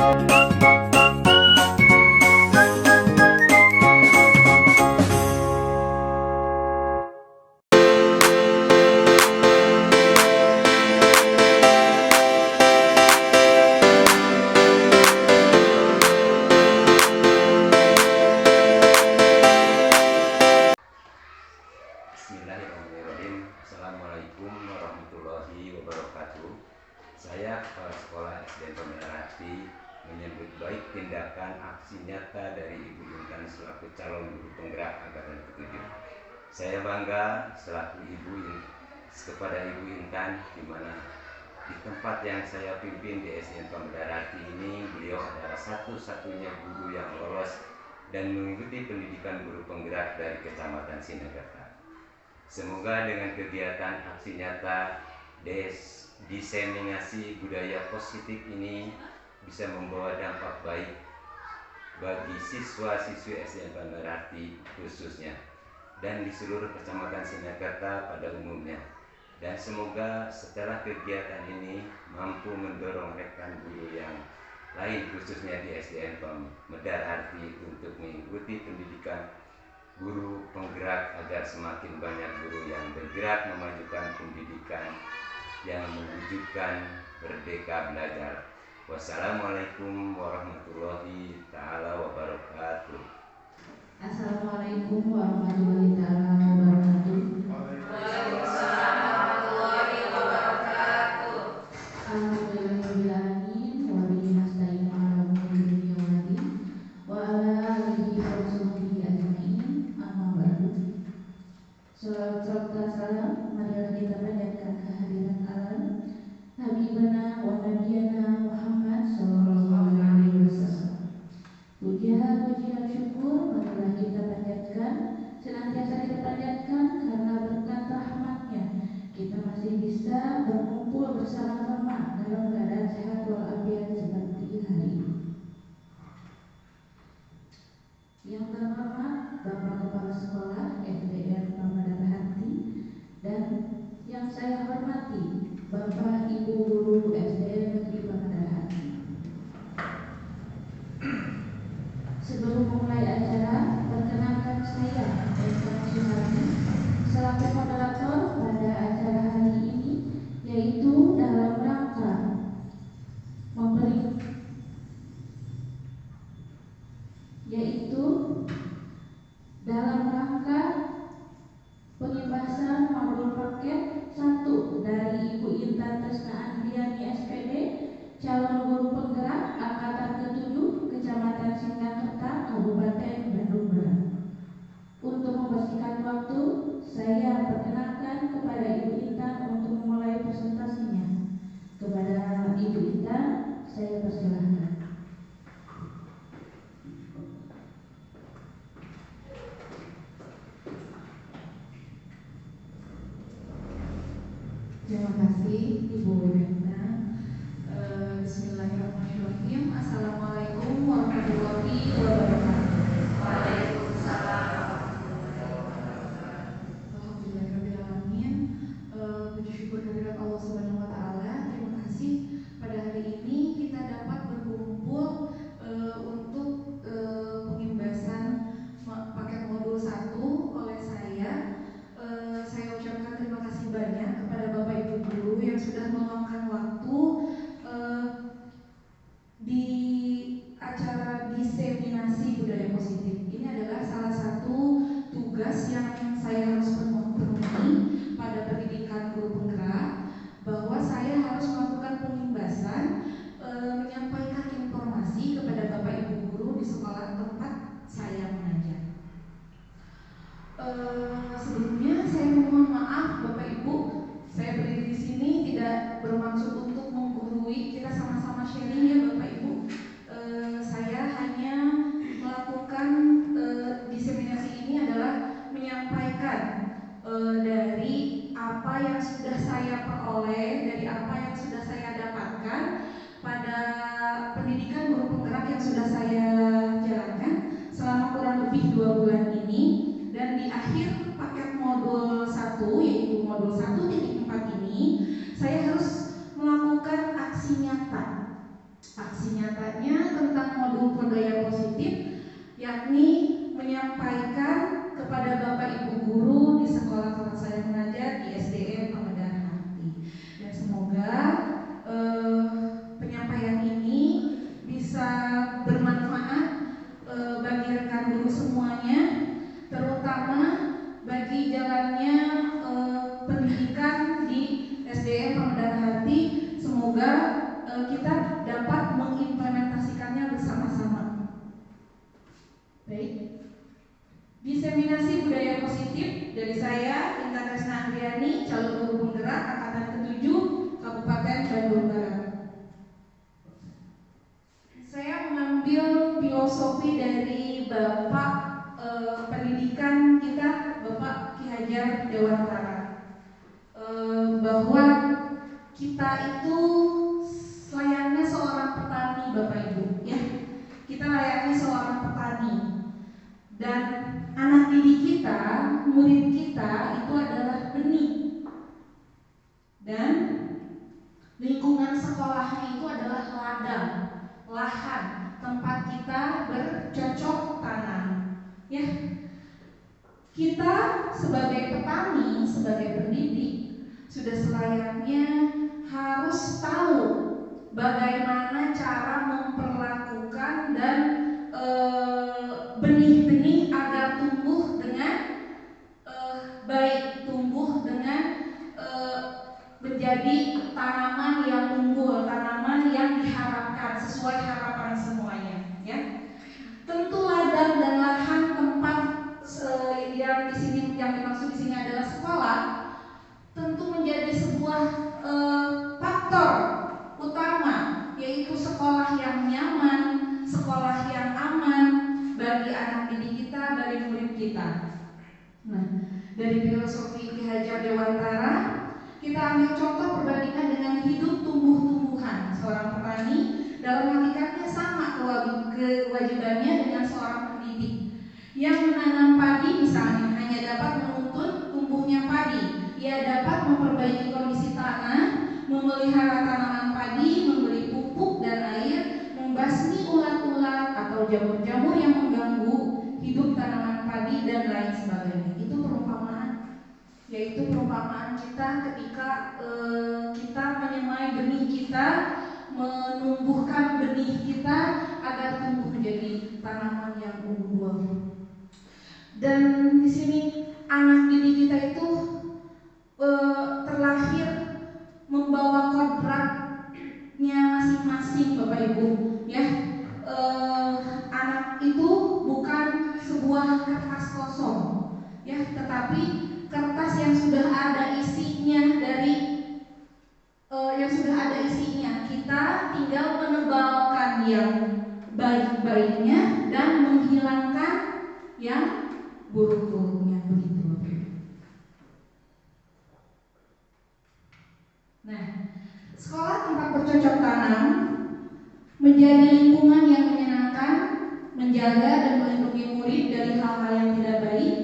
Bismillahirrahmanirrahim. Assalamualaikum warahmatullahi wabarakatuh. Saya Kepala Sekolah SDN Pemerhati menyambut baik tindakan aksi nyata dari Ibu Intan selaku calon guru penggerak angkatan ke-7. Saya bangga selaku kepada Ibu Intan, di mana di tempat yang saya pimpin di SDN Pemerhati ini, beliau adalah satu-satunya guru yang lolos dan mengikuti pendidikan guru penggerak dari Kecamatan Sinakerta. Semoga dengan kegiatan aksi nyata diseminasi budaya positif ini bisa membawa dampak baik bagi siswa-siswi SDN Pemerhati khususnya dan di seluruh Kecamatan Sinakerta pada umumnya. Dan semoga setelah kegiatan ini mampu mendorong rekan guru yang lain khususnya di SDN Pemerhati untuk mengikuti pendidikan guru penggerak agar semakin banyak guru yang bergerak memajukan pendidikan yang mewujudkan merdeka belajar. Wassalamualaikum warahmatullahi taala wabarakatuh. Assalamualaikum warahmatullahi taala wabarakatuh. Waalaikumsalam warahmatullahi wabarakatuh. Alhamdulillahirabbil alamin wa bihi nasta'inu ala umuri dunya waddin wa ala alihi wa sahbihi ajmain. Amma ba'du. Salawat salam marilah kita panjatkan kehadirat alam Habibana wa Nabiyana Muhammad sallallahu alaihi wasallam. Puji dan syukur marilah kita panjatkan, senantiasa kita panjatkan karena berkat rahmatnya kita masih bisa berkumpul bersama-sama dalam keadaan sehat walafiat seperti hari ini. Yang terhormat Bapak Kepala Sekolah SDN Pemerhati dan yang saya hormati Bapak Ibu Guru SDN Negeri Pemerhati. Sebelum memulai acara, perkenalkan saya Eka Suhardi selaku moderator pada acara hari ini, yaitu dalam rangka pengibasan modul paket 1 dari Ibu Intan Tresna Andriani SPD, calon guru penggerak angkatan ke-7 Kecamatan Sinakerta, Kabupaten Bandung Barat. Untuk membersihkan waktu, saya perkenalkan kepada Ibu Intan untuk memulai presentasinya. Kepada Ibu Intan, saya persilahkan. Terima kasih Ibu Retna. Bismillahirrahmanirrahim. Assalamualaikum warahmatullahi wabarakatuh. Waalaikumsalam warahmatullahi wabarakatuh. Alhamdulillahirabbil alamin. Puji syukur kehadirat Allah Subhanahu wa taala. Terima kasih pada hari ini kita dapat berkumpul untuk pengimbasan paket modul 1 oleh saya. Saya ucapkan terima kasih banyak kepada Bapak Ibu Guru yang sudah meluangkan waktu di acara diseminasi budaya positif. Ini adalah salah satu tugas yang saya harus penuhi pada pendidikan guru penggerak, bahwa saya harus melakukan pengimbasan, menyampaikan informasi kepada Bapak Ibu Guru di sekolah tempat saya mengajar. Sebelumnya saya mohon maaf Bapak Ibu, saya berdiri di sini tidak bermaksud untuk menggurui, kita sama-sama sharing ya Bapak Ibu. Saya hanya melakukan diseminasi ini adalah menyampaikan dari apa yang sudah saya peroleh, dari apa yang sudah saya dapatkan pada katanya tentang modul budaya positif, yakni menyampaikan kepada Bapak Ibu guru di sekolah tempat saya mengajar di SDN Pemedahan Hati. Dan semoga penyampaian ini bisa bermanfaat bagi rekan guru semuanya, terutama bagi jalannya pendidikan di SDN Pemedahan Hati. Semoga kita dapat mengimplementasikannya bersama-sama. Baik. Diseminasi budaya positif dari saya, Intan Tresna Andriani, calon guru penggerak angkatan ke-7 Kabupaten Bandung Barat. Saya mengambil filosofi dari Bapak pendidikan kita, Bapak Ki Hajar Dewantara, bahwa kita itu layaknya seorang petani, Bapak Ibu, ya. Kita layaknya seorang petani, dan anak didik kita, murid kita itu adalah benih, dan lingkungan sekolahnya itu adalah ladang, lahan, tempat kita bercocok tanam, ya. Kita sebagai petani, sebagai pendidik, sudah selayaknya harus tahu bagaimana cara memperlakukan dan benih-benih agar tumbuh dengan baik, tumbuh dengan menjadi tanaman yang unggul, tanaman yang diharapkan sesuai harapan semuanya, ya. Tentu ladang dan lahan tempat yang di sini, yang dimaksud di sini adalah sekolah, tentu menjadi sebuah faktor utama, yaitu sekolah yang nyaman, sekolah yang aman bagi anak didik kita, bagi murid kita. Nah, dari filosofi Ki Hajar Dewantara, kita ambil contoh perbandingan dengan hidup tumbuh-tumbuhan. Seorang petani dalam hakikatnya sama kewajibannya dengan seorang pendidik. Yang menanam padi misalnya hanya dapat menuntun tumbuhnya padi. Ia dapat memperbaiki kondisi tanah, memelihara tanaman padi, memberi pupuk dan air, membasmi ulat-ulat atau jamur-jamur yang mengganggu hidup tanaman padi dan lain sebagainya. Itu perumpamaan, yaitu perumpamaan kita ketika kita menyemai benih kita, menumbuhkan benih kita agar tumbuh menjadi tanaman yang unggul. Dan di sini anak didik kita itu terlahir membawa kodratnya masing-masing, Bapak Ibu, ya. Anak itu bukan sebuah kertas kosong, ya, tetapi kertas yang sudah ada isinya kita tinggal menebalkan yang baik-baiknya dan menghilangkan yang buruk-buruknya, begitu. Nah, sekolah tempat bercocok tanam menjadi lingkungan yang menyenangkan, menjaga dan melindungi murid dari hal-hal yang tidak baik.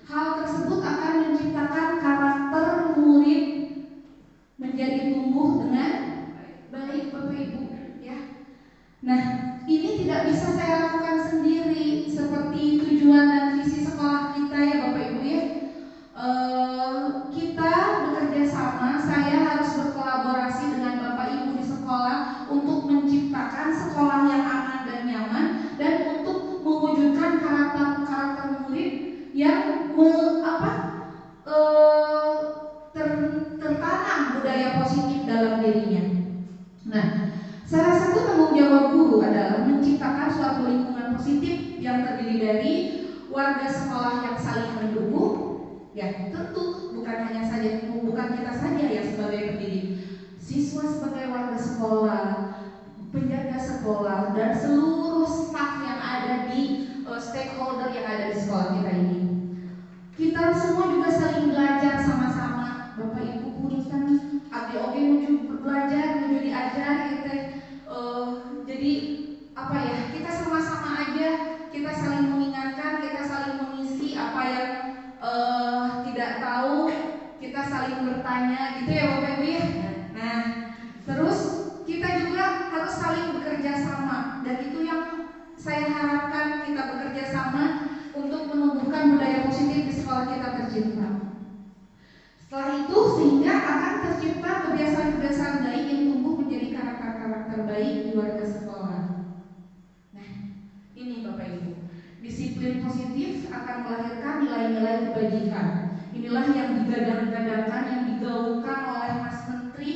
Hal tersebut akan menciptakan karakter murid menjadi tumbuh dengan baik, Bapak Ibu, ya. Nah, ini tidak bisa saya lakukan sendiri, seperti tujuan dan visi sekolah kita, ya Bapak Ibu, ya. Kita bekerja sama, saya harus berkolaborasi dengan Bapak Ibu di sekolah untuk menciptakan sekolah yang aman dan nyaman, dan untuk mewujudkan karakter murid yang tertanam budaya positif dalam dirinya. Nah, salah satu tanggung jawab guru adalah menciptakan suatu lingkungan positif yang terdiri dari warga sekolah yang saling mendukung, ya, tentu bukan kita saja yang sebagai pendidik, siswa sebagai warga sekolah, penjaga sekolah, dan seluruh staf yang ada di stakeholder yang ada di sekolah kita ini. Kita semua juga saling belajar sama-sama, Bapak Ibu guru kan abdi-oge menuju belajar, menuju diajar, gitu. Jadi kita sama-sama aja, kita saling mengingatkan, kita saling mengisi apa yang tidak tahu, kita saling bertanya, gitu ya Bapak Ibu ya. Nah, terus kita juga harus saling bekerja sama, daripada sekolah. Nah, ini Bapak Ibu, disiplin positif akan melahirkan nilai-nilai kebajikan. Inilah yang digadang-gadangkan, yang digaungkan oleh Mas Menteri,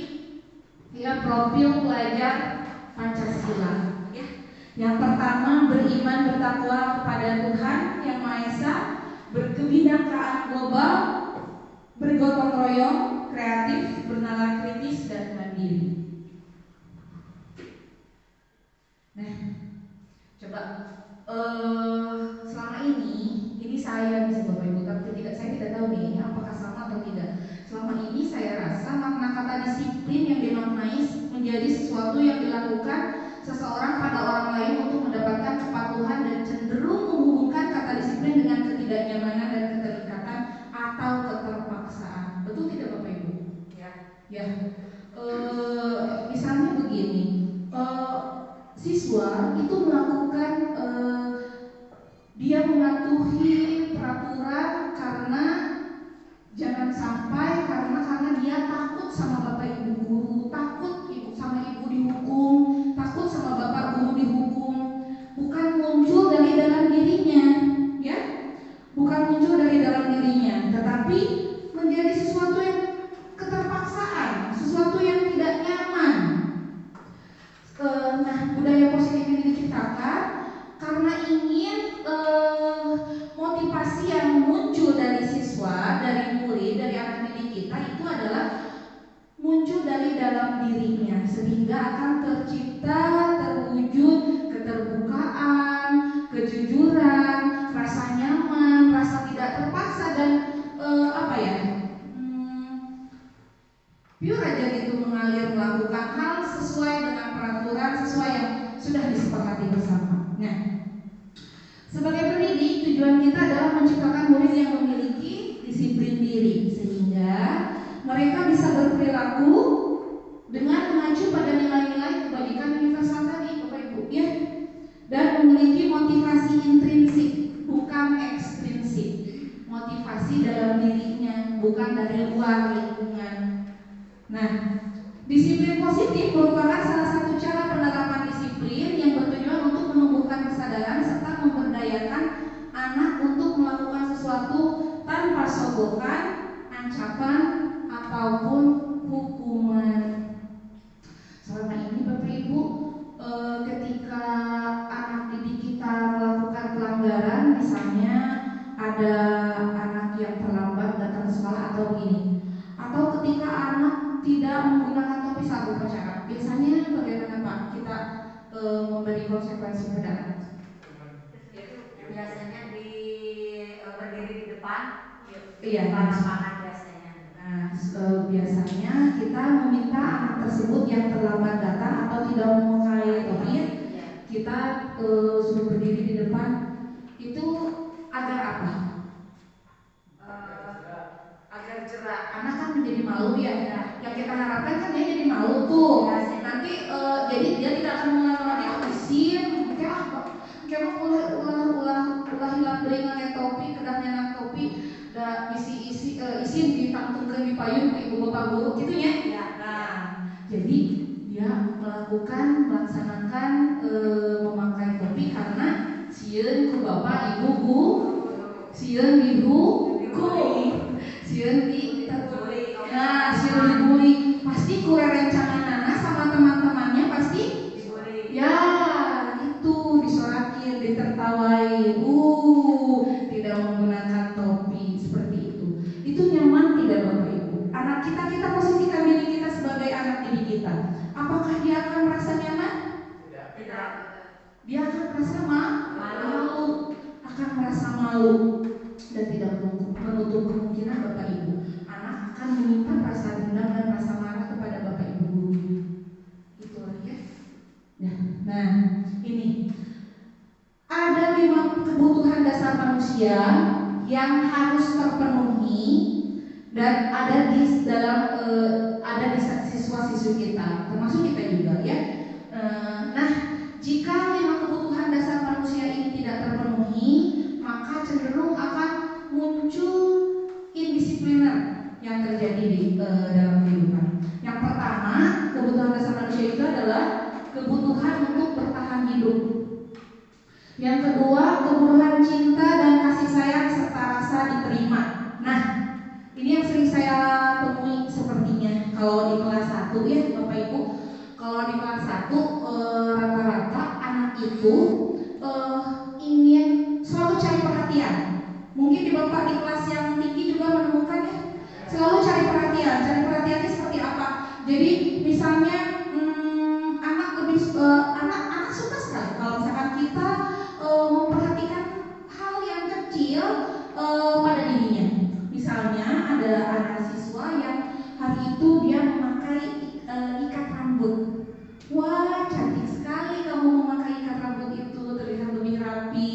ya, profil pelajar Pancasila. Ya. Yang pertama, beriman bertakwa kepada Tuhan Yang Maha Esa, berkebinekaan global, bergotong royong, kreatif, bernalar kritis, dan mandiri. Nah, coba selama ini saya bisa Bapak Ibu, tapi saya tidak tahu nih apakah sama atau tidak. Selama ini saya rasa makna kata disiplin yang dimaknai menjadi sesuatu yang dilakukan seseorang pada orang lain untuk mendapatkan kepatuhan dan cenderung menghubungkan kata disiplin dengan ketidaknyamanan dan keterikatan atau keterpaksaan. Betul tidak Bapak Ibu? Ya. Misalnya begini, siswa itu melakukan dia mematuhi peraturan karena jangan sampai karena dia takut sama Bapak Ibu guru, takut sama ibu dihukum, takut sama Bapak guru dihukum, bukan muncul dari dalam dirinya, ya, bukan muncul dari dalam dirinya, tetapi menjadi sesuatu yang keterpaksaan, sesuatu yang tidak nyaman. Nah, budaya positif ini diciptakan karena ingin motivasi yang muncul dari siswa, dari murid, dari anak didik kita itu adalah muncul dari dalam dirinya, sehingga akan tercipta, terwujud keterbukaan, kejujuran, rasa nyaman, rasa tidak terpaksa, dan pure aja gitu, mengalir, melakukan hal sesuai dengan peraturan, sesuai yang sudah disepakati bersama. Nah, sebagai pendidik, tujuan kita adalah menciptakan murid yang memiliki disiplin diri, sehingga mereka bisa berperilaku dengan mengacu pada nilai-nilai kebajikan universal tadi, Bapak Ibu, ya, dan memiliki motivasi intrinsik, bukan ekstrinsik, motivasi dalam dirinya, bukan dari luar lingkungan. Nah, disiplin positif merupakan salah satu cara penerapan disiplin yang bertujuan untuk menumbuhkan kesadaran serta memberdayakan anak untuk melakukan sesuatu tanpa sogokan, ancaman, ataupun hukuman. Selama ini Bapak Ibu, ketika anak didik kita melakukan pelanggaran, misalnya ada anak yang terlambat datang ke sekolah atau begini, atau ketika anak tidak menggunakan topi saat upacara, biasanya bagaimana Pak kita memberi konsekuensi pada anak? Biasanya berdiri di depan, iya, depan lapangan biasanya. Nah, biasanya kita meminta anak tersebut yang terlambat datang atau tidak memakai topi, kita suruh berdiri di depan. Itu agar apa? Agar jerak. Anak kan menjadi malu ya. Yang kita harapkan kan dia jadi malu tuh. Nanti jadi dia tidak akan mengulangi isin. Kayak ulah hilap deui ngangge topi, kedah nyenak topi, da isin ditangtungkeun di payung ku ibu bapak guru kitu nya. Ya. Nah, jadi dia melaksanakan memakai topi karena sieun ku bapak ibu guru, sieun dihukum, sieun ditegur. Nah, sieun dibully. Pasti ku rerencanganana sama teman-temannya pasti dibully. Ya, itu disorakin, ditertawain. Tidak menggunakan topi seperti itu. Itu nyaman tidak Bapak Ibu? Anak kita posisikan diri kita sebagai anak didik kita. Apakah dia akan merasa nyaman? Tidak. Dia akan merasa malu, akan merasa malu, dan tidak menutup kemungkinan Bapak Ibu anak akan menyimpan rasa dendam dan rasa marah kepada Bapak Ibu gurunya. Itulah ya. Nah, ini ada 5 kebutuhan dasar manusia yang harus terpenuhi dan ada di siswa-siswi kita, termasuk kita juga ya. Nah, jika 5 kebutuhan dasar manusia ini tidak terpenuhi, maka cenderung akan muncul indisipliner yang terjadi di dalam kehidupan. Yang pertama, kebutuhan dasar manusia itu adalah kebutuhan untuk Yang kedua, kebutuhan cinta dan kasih sayang serta rasa diterima. Nah, ini yang sering saya temui sepertinya kalau di kelas 1 ya Bapak Ibu. Kalau di kelas 1 rata-rata anak itu ingin selalu cari perhatian. Mungkin di Bapak di kelas yang tinggi juga menemukan ya, selalu cari perhatian. Cari perhatiannya seperti apa? Jadi misalnya anak suka sekali kalau misalkan kita memperhatikan hal yang kecil pada dirinya. Misalnya ada anak siswa yang hari itu dia memakai ikat rambut. Wah, cantik sekali kamu memakai ikat rambut itu, terlihat lebih rapi.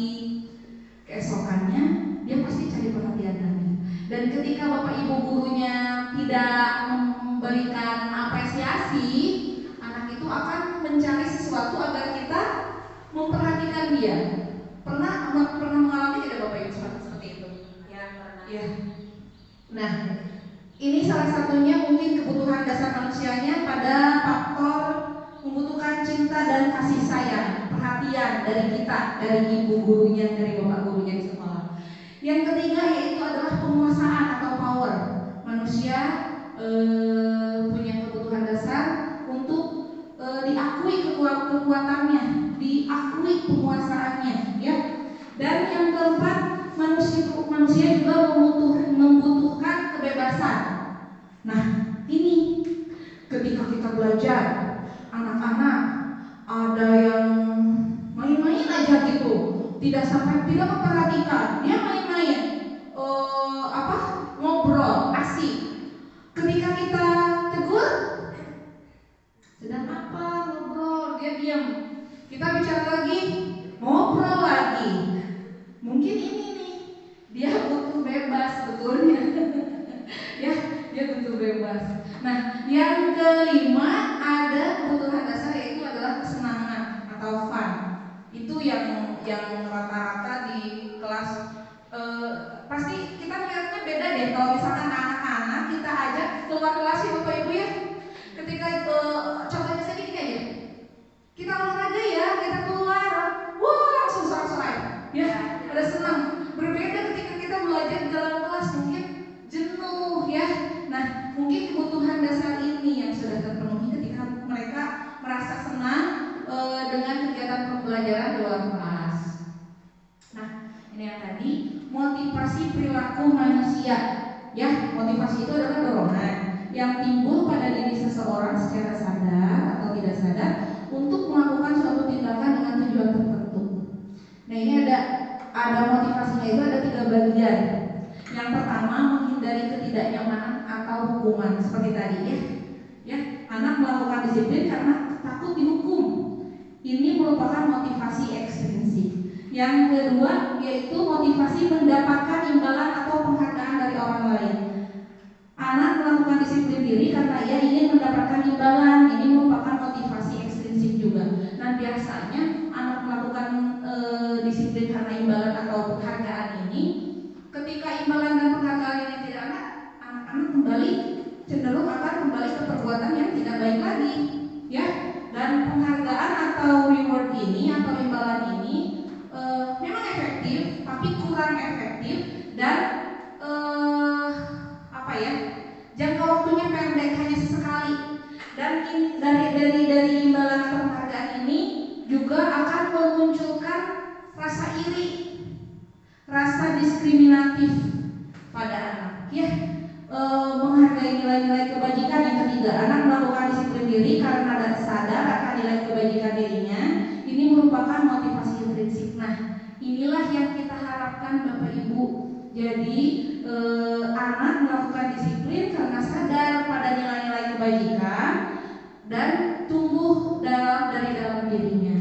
Keesokannya dia pasti cari perhatian lagi. Dan ketika Bapak Ibu gurunya tidak memberikan apresiasi, anak itu akan mencari sesuatu agar kita memperhatikan dia. Pernah mengalami tidak Bapak Ibu seperti itu? Ya, pernah. Ya. Nah, ini salah satunya mungkin kebutuhan dasar manusianya pada faktor membutuhkan cinta dan kasih sayang, perhatian dari kita, dari ibu gurunya, dari bapak gurunya di sekolah. Yang ketiga yaitu adalah penguasaan atau power. Manusia punya kebutuhan dasar untuk diakui kekuatannya, diakui penguasaannya, ya. Dan yang keempat, manusia juga membutuhkan kebebasan. Nah, ini ketika kita belajar, anak-anak ada yang main-main aja gitu, tidak memperhatikan, dia main-main, ngobrol, asik. Ketika kita tegur, sedang apa ngobrol, dia diam. Kita bicara lagi, ngobrol lagi. Mungkin ini nih, dia butuh bebas sebetulnya. Ya, dia butuh bebas. Nah, yang kelima ada kebutuhan dasar yaitu adalah kesenangan atau fun. Itu yang rata-rata di kelas pasti kita melihatnya beda deh. Kalau misalkan anak-anak kita ajak keluar kelas ya Bapak Ibu ya. Ketika contohnya saja gini aja. Kita olahraga ya, kita keluar, wah langsung sorak-sorai. Ya, ada senang. Berbeda ketika kita belajar di dalam kelas mungkin jenuh ya. Nah, mungkin kebutuhan dasar ini yang sudah terpenuhi ketika mereka merasa senang dengan kegiatan pembelajaran di luar kelas. Nah, ini yang tadi motivasi perilaku manusia. Ya, motivasi itu adalah dorongan yang timbul pada diri seseorang secara sadar atau tidak sadar untuk melakukan suatu tindakan dengan tujuan tertentu. Nah, ini ada motivasinya itu ada 3 bagian. Yang pertama, menghindari ketidaknyamanan atau hukuman seperti tadi ya. Ya, anak melakukan disiplin karena takut dihukum. Ini merupakan motivasi ekstrinsik. Yang kedua yaitu motivasi mendapatkan imbalan atau penghargaan dari orang lain. Anak melakukan disiplin diri karena ia ingin mendapatkan imbalan. Ini merupakan motivasi ekstrinsik juga. Nah, biasanya anak melakukan disiplin karena imbalan atau penghargaan ini, ketika imbalan dan penghargaan ini tidak ada, anak-anak kembali cenderung akan kembali ke perbuatan yang tidak baik lagi, ya. Dan penghargaan atau reward ini atau imbalan ini memang efektif, tapi kurang efektif dan jangka waktunya pendek, hanya sesekali. Dan dari imbalan atau penghargaan ini juga akan memunculkan rasa iri, rasa diskriminatif pada anak. Ya, menghargai nilai-nilai kebajikan. Yang ketiga, anak melakukan disiplin diri karena sadar akan nilai kebajikan dirinya. Ini merupakan motivasi intrinsik. Nah, inilah yang kita harapkan Bapak Ibu. Jadi anak melakukan disiplin karena sadar pada nilai-nilai kebajikan dan tumbuh dari dalam dirinya.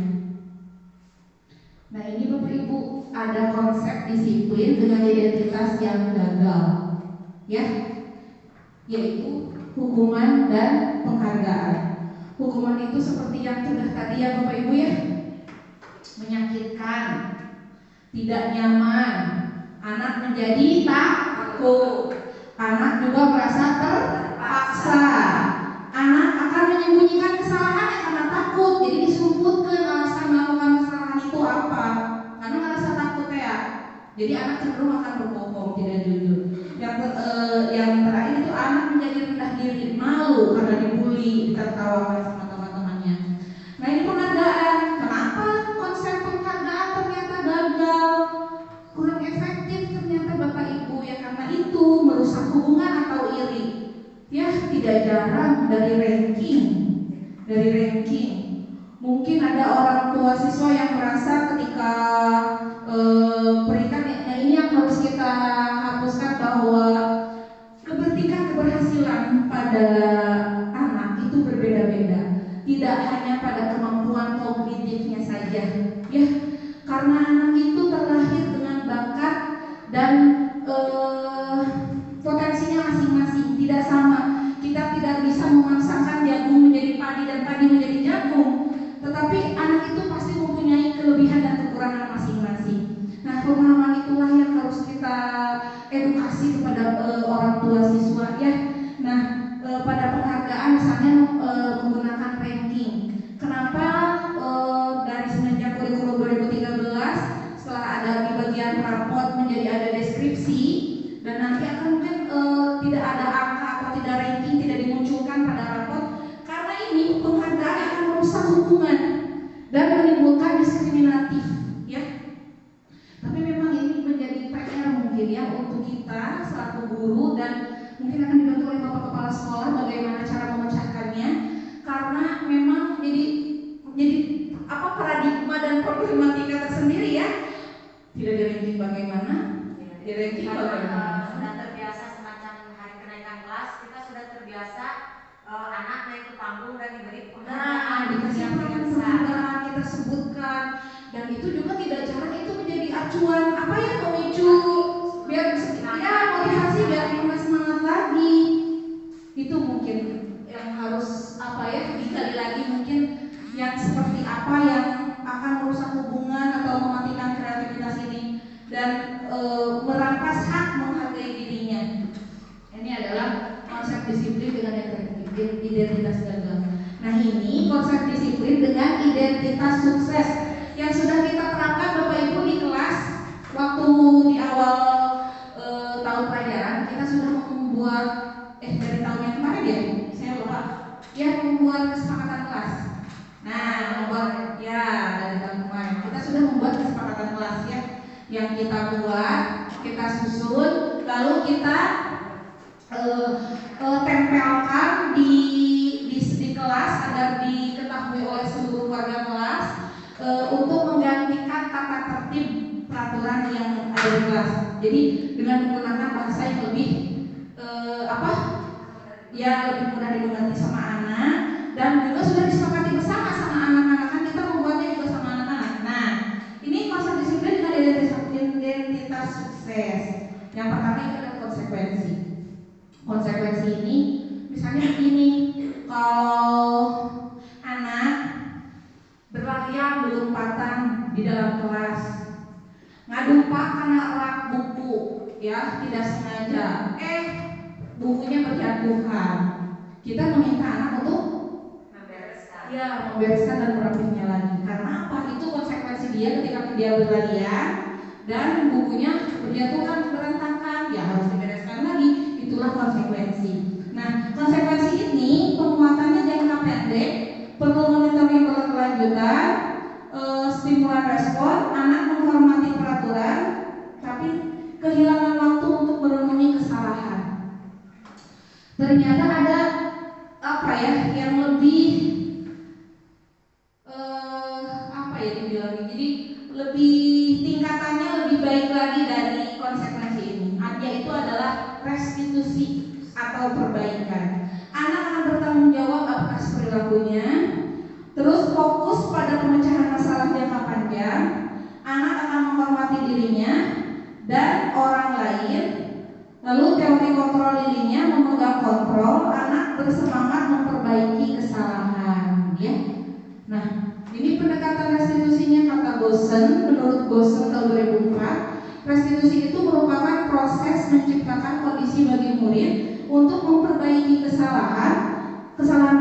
Nah, ini Bapak Ibu ada konsep disiplin dengan identitas yang gagal, ya, yaitu hukuman dan penghargaan. Hukuman itu seperti yang sudah tadi ya Bapak Ibu ya, menyakitkan, tidak nyaman, anak menjadi takut, anak juga merasa terpaksa, anak akan menyembunyikan kesalahan karena takut, jadi disumputkan alasan melakukan kesalahan itu apa. Jadi anak cenderung akan berbohong, tidak jujur. Yang terakhir itu anak menjadi rendah diri, malu karena dibully, ditertawakan sama teman-temannya. Nah ini penghargaan. Kenapa konsep penghargaan ternyata gagal, kurang efektif ternyata Bapak Ibu ya, karena itu merusak hubungan atau iri. Ya tidak jarang dari ranking. Mungkin ada orang tua siswa yang merasa ketika peringkat ini yang harus kita hapuskan, bahwa keberhasilan pada anak itu berbeda-beda, tidak hanya pada kemampuan kognitifnya saja, ya, karena anak itu terlahir dengan bakat dan potensinya masing-masing, tidak sama. Kita tidak bisa memaksakan jagung menjadi padi dan padi menjadi jagung, tetapi anak itu pasti mempunyai kelebihan dan kekurangan masing-masing. Nah, pemahaman itulah yang harus kita edukasi kepada orang tua siswa, ya. Nah, pada penghargaan misalnya menggunakan ranking. Kenapa dari semenjak kurikulum 2013 setelah ada di bagian rapot menjadi ada deskripsi, dan nanti akan mungkin tidak ada angka atau tidak ranking, tidak dimunculkan pada rapot, karena ini penghargaan akan merusak hubungan dan menimbulkan diskriminatif, ya. Tapi memang ini menjadi PR mungkin ya untuk kita selaku guru, dan mungkin akan dibantu oleh Bapak Kepala Sekolah bagaimana cara memecahkannya, karena memang jadi paradigma dan problematika tersendiri ya. Tidak di ranking bagaimana? Di ranking bagaimana? Sudah terbiasa semacam hari kenaikan kelas, kita sudah terbiasa anak naik ke panggung dan diberi penghargaan, dikasih penghargaan, kita sebutkan, dan itu juga tidak jarang itu menjadi acuan apa ya, memicu biar ya motivasi biar kita semangat lagi. Itu mungkin yang harus apa ya, dikali lagi mungkin yang seperti apa yang akan merusak hubungan atau mematikan kreativitas ini dan merampas hak menghargai dirinya. Ini adalah konsep disiplin dengan identitas gagal. Nah ini konsep disiplin dengan identitas sukses yang sudah kita terapkan Bapak Ibu di kelas. Waktu di awal tahun pelajaran kita sudah membuat dari tahun yang kemarin ya, saya lupa ya, membuat kesepakatan kelas. Nah membuat ya dari tahun kemarin kita sudah membuat kesepakatan kelas ya, yang kita buat, kita susun, lalu kita tempelkan di kelas agar diketahui oleh seluruh warga kelas untuk menggantikan tata tertib peraturan yang ada di kelas. Jadi dengan menggunakan bahasa yang lebih lebih mudah dimengerti sama anak, dan juga sudah disepakati bersama sama anak-anak, kan kita membuatnya juga sama anak-anak. Nah ini konsep disiplin dengan identitas sukses. Yang pertama itu adalah konsekuensi. Konsekuensi ini misalnya begini, kalau anak berlarian berlompatan di dalam kelas, ngadu pak karena rak buku ya, tidak sengaja bukunya berjatuhan, kita meminta anak untuk membereskan dan merapinya lagi. Karena apa? Itu konsekuensi dia ketika dia berlarian dan bukunya berjatuhan berantakan, ya harus dibereskan lagi. Itulah konsekuensi. Nah, konsekuensi ini penguatannya jangka pendek, perlu monitoring berkelanjutan, stimulan respon, anak menghormati peraturan, tapi kehilangan waktu untuk merenungi kesalahan. Ternyata ada yang lebih dibilangin, jadi lebih tingkatannya lebih baik lagi dari konsekuensi ini, yaitu adalah restitusi atau perbaikan. Anak akan bertanggung jawab atas perilakunya, terus fokus pada pemecahan masalah jangka panjang. Anak akan menghormati dirinya dan orang lain, lalu teori kontrol dirinya, memegang kontrol. Anak bersemangat memperbaiki kesalahan, ya. Nah, ini pendekatan restitusinya kata Gosen. Menurut Gosen tahun 2004, restitusi itu merupakan proses menciptakan kondisi bagi murid untuk memperbaiki kesalahan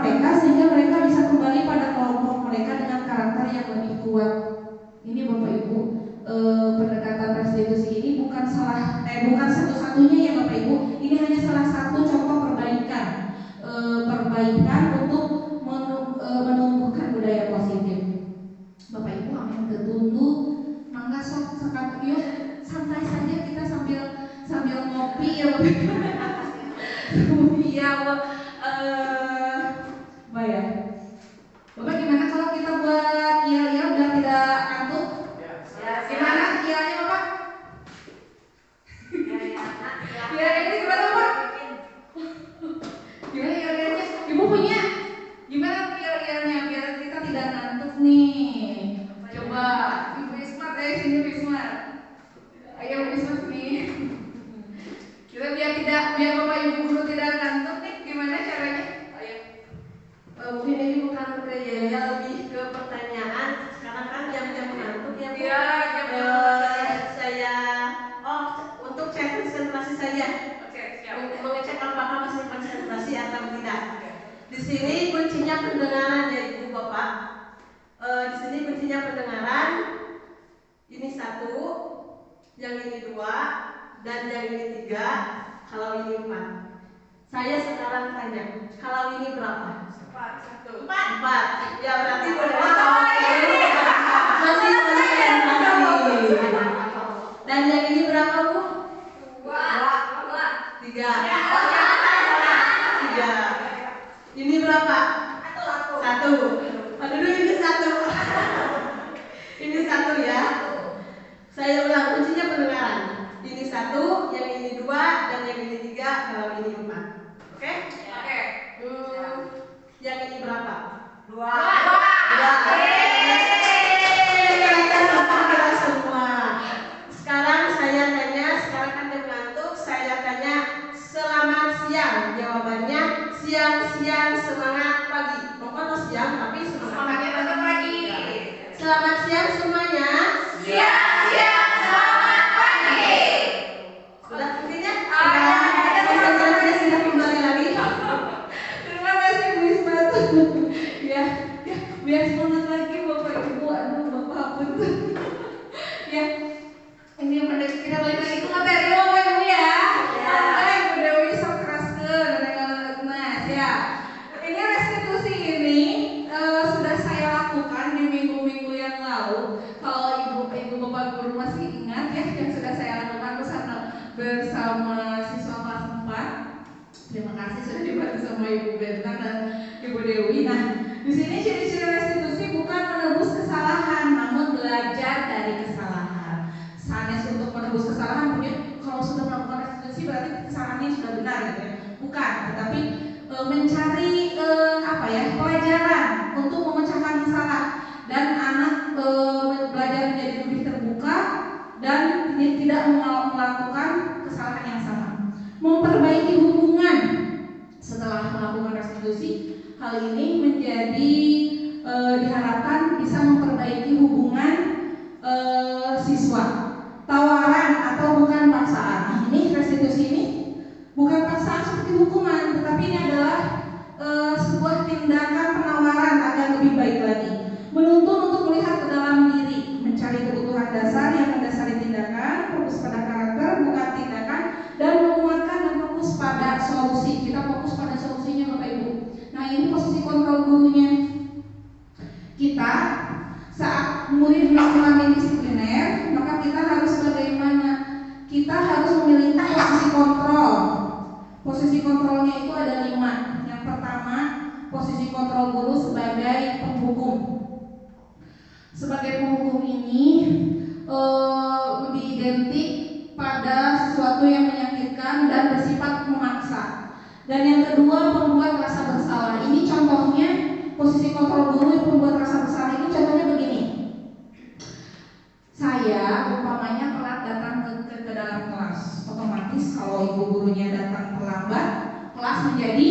mereka sehingga mereka bisa kembali pada kelompok mereka dengan karakter yang lebih kuat. Ini Bapak Ibu, pendekatan restitusi ini bukan satu-satunya ya Bapak Ibu. Ini hanya salah satu contoh perbaikan untuk menumbuhkan budaya positif. Bapak Ibu amin ketunduk, mangga sok sekat yuk santai saja kita sambil ngopi ya Bapak Ibu. Iya, ya. Bapak gimana kalau kita buat yel-yel biar tidak ngantuk? Gimana yelnya Bapak? Ya ini gimana Bapak? Gimana yel-yelnya? Ibu punya? Gimana yel-yelnya biar kita tidak ngantuk nih? Coba Ibu Ismat sini Ismat. Ayo Ismat nih. Kita biar Bapak Ibu guru tidak ngantuk nih, gimana caranya? Ayo. Mungkin ini bukan ke ya lebih ke pertanyaan. Sekarang kan jam-jam ngantuk ya Bu. Iya, Untuk cek konsentrasi saja. Oke, siap. Mengecek apakah masih konsentrasi atau tidak. Di sini kuncinya pendengaran ya Ibu Bapak. Di sini kuncinya pendengaran. Ini 1, yang ini 2, dan yang ini 3, kalau ini 4. Saya sekarang tanya, kalau ini berapa? 4. Ya berarti boleh masih konsentrasi. Dan yang ini berapa Bu? 3. 3. Ini berapa? 1. Aduh ini 1. Ini 1 ya. Saya ulang, kuncinya pendengaran. Ini 1, yang ini 2, dan yang ini 3, kalau ini 4. Oke? Oke. Yang ini berapa? 2. 2. Semua. Sekarang saya tanya, sekarang kan dia mengantuk, saya tanya selamat siang. Jawabannya siang-siang semangat pagi. Pokoknya siang tapi semangatnya tetap pagi. Selamat siang semuanya. Siang-siang selamat pagi. Sudah intinya? Konsentrasinya sudah kembali lagi. Terima kasih Bu Ismat. Ya, biar semangat lagi Bapak Ibu. Aduh Bapak pun. Ya, ini kita balik lagi ke materi Bapak Ibu ya. Bu Dewi sok keraskeun Mas ya. Ini restitusi ini sudah saya lakukan di minggu-minggu yang lalu. Kalau ibu bapak guru masih ingat ya yang sudah saya lakukan bersama siswa kelas 4. Terima kasih sudah dibantu sama Ibu Bentang dan Ibu Dewi. Nah, di sini ciri-ciri restitusi bukan menebus kesalahan, namun belajar dari kesalahan. Sanes untuk menebus kesalahan mungkin kalau sudah melakukan restitusi berarti kesalahannya sudah benar gitu ya. Bukan, tetapi mencari pelajaran untuk memecahkan masalah dan anak belajar menjadi lebih terbuka dan tidak melakukan kesalahan yang sama. Memperbaiki hubungan setelah melakukan restitusi, hal ini menjadi diharapkan bisa memperbaiki hubungan siswa. Tawaran atau bukan paksaan. Nah, ini restitusi ini bukan paksaan seperti hukuman, tetapi ini adalah sebuah tindakan penawaran agar lebih baik lagi. Menuntun untuk melihat ke dalam diri, mencari kebutuhan dasar yang mendasari tindakan, fokus pada karakter bukan tindakan, dan menguatkan dan fokus pada solusi. Kita fokus pada solusinya Bapak Ibu. Nah ini posisi kontrol gurunya. Kita saat murid melakukan disipliner, maka kita harus bagaimana? Kita harus memiliki posisi kontrol. Posisi kontrolnya itu ada 5. Yang pertama, posisi kontrol guru sebagai penghukum. Sebagai penghukum ini lebih identik pada sesuatu yang menyakitkan dan bersifat memaksa. Dan yang kedua, pembuat rasa bersalah. Ini contohnya posisi kontrol guru yang pembuat rasa bersalah ini contohnya begini. Saya umpamanya telat datang ke dalam kelas, otomatis kalau ibu gurunya datang terlambat, kelas menjadi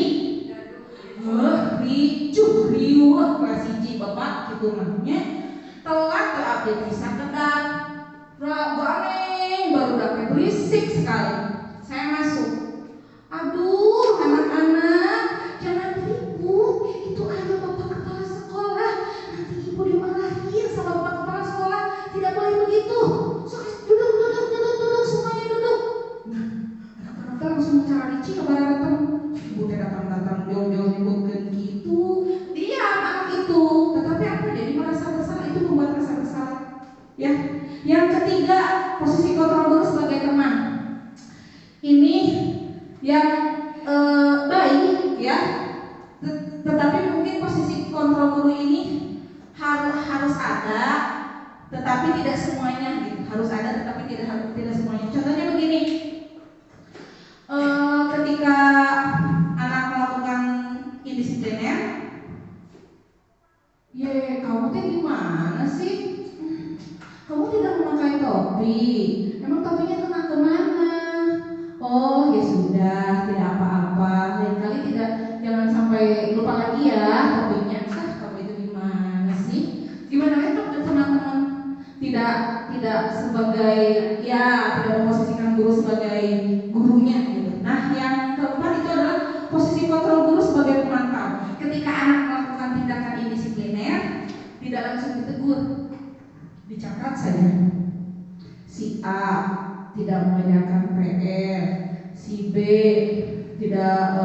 riuh kelas 1 Bapak gitu namanya. Telat ke update bisa kedap, baru dapat berisik sekali. Saya masuk. Aduh, anak-anak, jangan ribut. Itu ada Bapak Kepala Sekolah. Nanti Ibu dimarahin sama Bapak Kepala Sekolah. Tidak boleh begitu. So, duduk semuanya duduk. Ya. Yang ketiga, posisi kontrol guru sebagai teman. Ini yang baik ya. Tetapi mungkin posisi kontrol guru ini harus ada, tetapi tidak semuanya gitu. Harus ada tetapi tidak semuanya. Contohnya begini. Ketika anak melakukan indisipliner, ya kamu teh gimana sih? Kamu tidak memakai topi. Emang topinya kemana? Oh ya sudah, tidak apa-apa. Lain kali jangan sampai lupa lagi ya topinya. Kamu itu gimana sih? Gimana ya teman-teman? Tidak sebagai tidak memposisikan guru sebagai gurunya gitu. Nah yang keempat itu adalah posisi kontrol guru sebagai pemantau. Ketika anak melakukan tindakan indisipliner, tidak langsung ditegur, dicatat saja. Si A tidak mengerjakan PR, si B tidak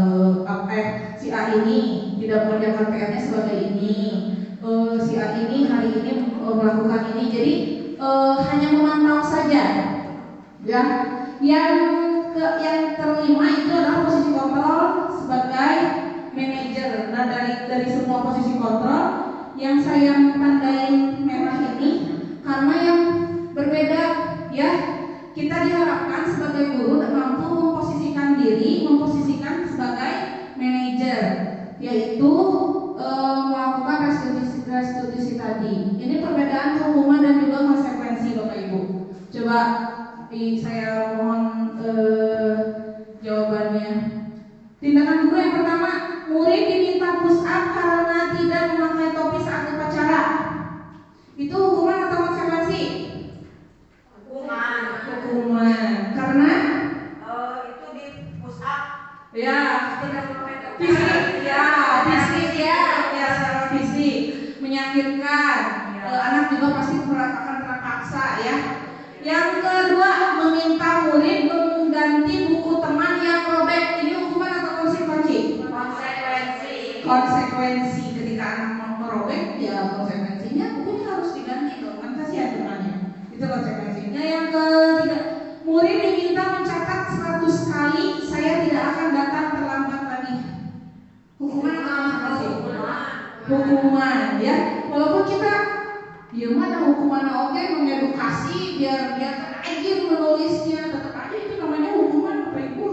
si A ini tidak mengerjakan PR-nya sebagai ini, si A ini hari ini melakukan ini. Jadi hanya memantau saja. Ya, yang kelima itu adalah posisi kontrol sebagai manajer. Nah dari semua posisi kontrol yang saya tandain merah ini karena yang berbeda ya. Kita diharapkan sebagai guru mampu memposisikan diri, memposisikan sebagai manajer, yaitu melakukan restitusi tadi. Ini perbedaan hukuman dan juga konsekuensi Bapak Ibu. Coba saya mohon jawabannya. Tindakan guru yang pertama, murid diminta push up karena tidak memakai topi saat upacara. Itu hukuman atau konsekuensi? Hukuman. Karena itu di push up. Ya, Tidak memakai topi. fisik ya, secara fisik menyakitkan. Anak juga pasti akan terpaksa ya. Yang kedua, meminta murid mengganti buku teman yang robek. Ini hukuman atau konsekuensi? Konsekuensi. Ketika anak mau merobek, ya konsekuensinya bukunya harus diganti dong. Kan kasihan temannya. Itu konsekuensinya. Yang ketiga, murid diminta mencatat 100 kali saya tidak akan datang terlambat lagi. Hukuman atau konsekuensi? Hukuman ya. Walaupun kita mana hukuman oke mengedukasi biar dia rajin menulisnya, tetap aja itu namanya hukuman Bapak Ibu.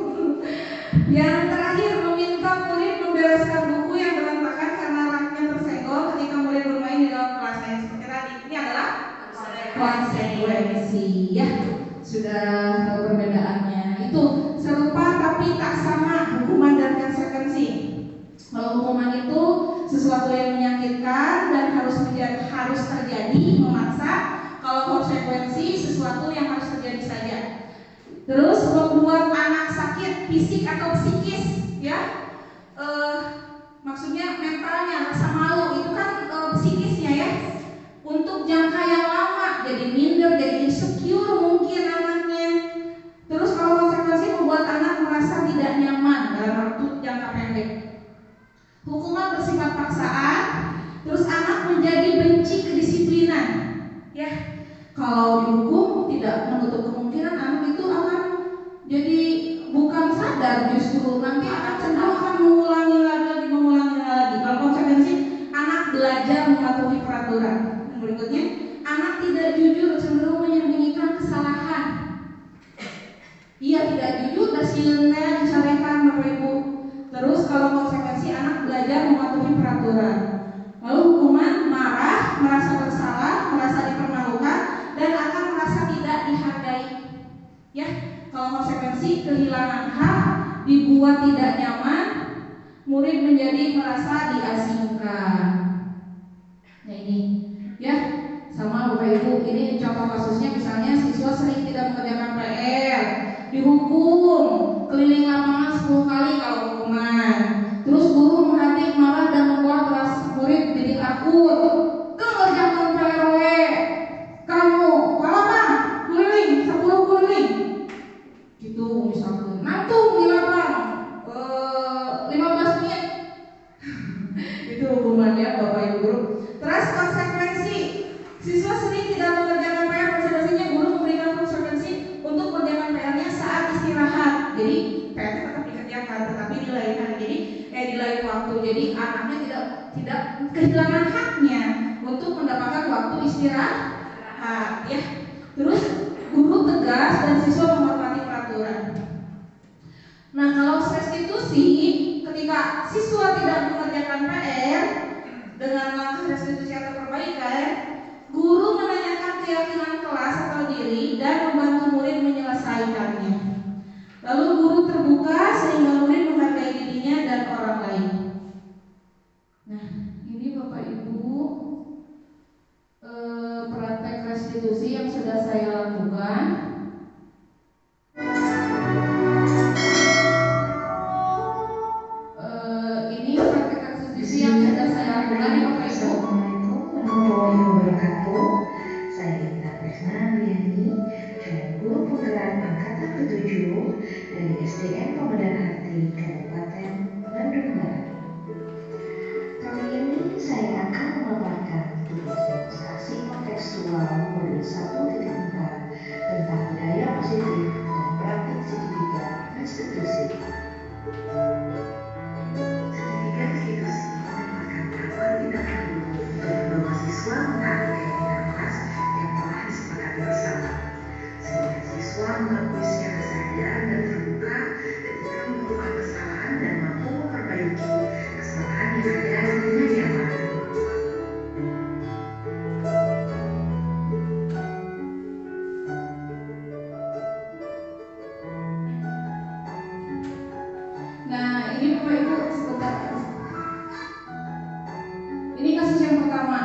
Yang terakhir, meminta murid membereskan buku yang berantakan karena raknya tersenggol ketika murid bermain di dalam kelas. Seperti tadi, ini adalah konsekuensi ya. Sudah tahu perbedaannya. Itu serupa tapi tak sama hukuman dan konsekuensi. Kalau hukuman itu sesuatu yang menyakitkan dan harus terjadi memaksa. Kalau konsekuensi sesuatu yang harus terjadi saja. Terus membuat anak sakit fisik atau psikis ya. Maksudnya mentalnya, rasa malu itu kan psikisnya ya. Untuk jangka yang lama jadi minder, jadi insecure mungkin anaknya. Terus kalau konsekuensi membuat anak merasa tidak nyaman dalam waktu jangka pendek. Hukuman bersifat paksaan, terus anak menjadi benci kedisiplinan. Ya, kalau dihukum tidak menutup kemungkinan anak itu akan jadi bukan sadar, justru nanti akan cenderung akan mengulangi lagi. Kalau konsekuensi, anak belajar mematuhi peraturan. Yang berikutnya, anak tidak jujur, cenderung menyembunyikan kesalahan. Ia tidak jujur, hasilnya dicarekan Bapak Ibu. Terus kalau konsekuensi, anak belajar mematuhi peraturan. Lalu hukuman, marah, merasa bersalah, merasa dipermalukan, dan akan merasa tidak dihargai. Ya, kalau konsekuensi kehilangan hak, dibuat tidak nyaman, murid menjadi merasa diasingkan. Nah ini, ya, sama Bapak Ibu. Ini contoh kasusnya, misalnya siswa sering tidak mengerjakan PR, dihukum keliling lapangan 10 kali kalau hukuman. Terus guru menghadapi marah dan membuat kelas murid jadi takut. Mengerjakan PR kamu apa? Keliling 10 keliling. Gitu misalnya. Nantung di lapangan 15 menit. Itu hukumannya Bapak Ibu guru. Terus konsekuensi, siswa sering tidak mengerjakan waktu. Jadi anaknya tidak kehilangan haknya untuk mendapatkan waktu istirahat, ya. Terus guru tegas dan siswa menghormati peraturan. Nah, kalau restitusi, ketika siswa tidak mengerjakan PR dengan langkah restitusi atau perbaikan, guru menanyakan keyakinan kelas atau diri dan membantu murid menyelesaikannya. Lalu guru terbuka sehingga murid menghargai dirinya dan orang lain. Nah, ini Bapak Ibu praktek restitusi yang sudah saya lakukan. Ini praktek restitusi yang sudah saya lakukan, ya Bapak Ibu. Assalamualaikum warahmatullahi wabarakatuh. Saya Intan Tresna Andriani, calon guru penggerak angkatan ke-7 dari SDN Pemedan Hati, Kabupaten Bandung Barat. Kali ini saya akan memaparkan tugas demonstrasi kontekstual modul 1.4 tentang budaya positif dan praktik segitiga restitusi. Segitiga restitusi merupakan tahapan tindakan guru dan membawa siswa mentaati keyakinan kelas yang telah disepakati bersama, sehingga siswa mengakui secara sadar dan terbuka ketika melakukan kesalahan dan mampu memperbaiki kesalahan yang ada dengan nyaman. Nah, ini Bapak Ibu sebentar. Ini kasus yang pertama.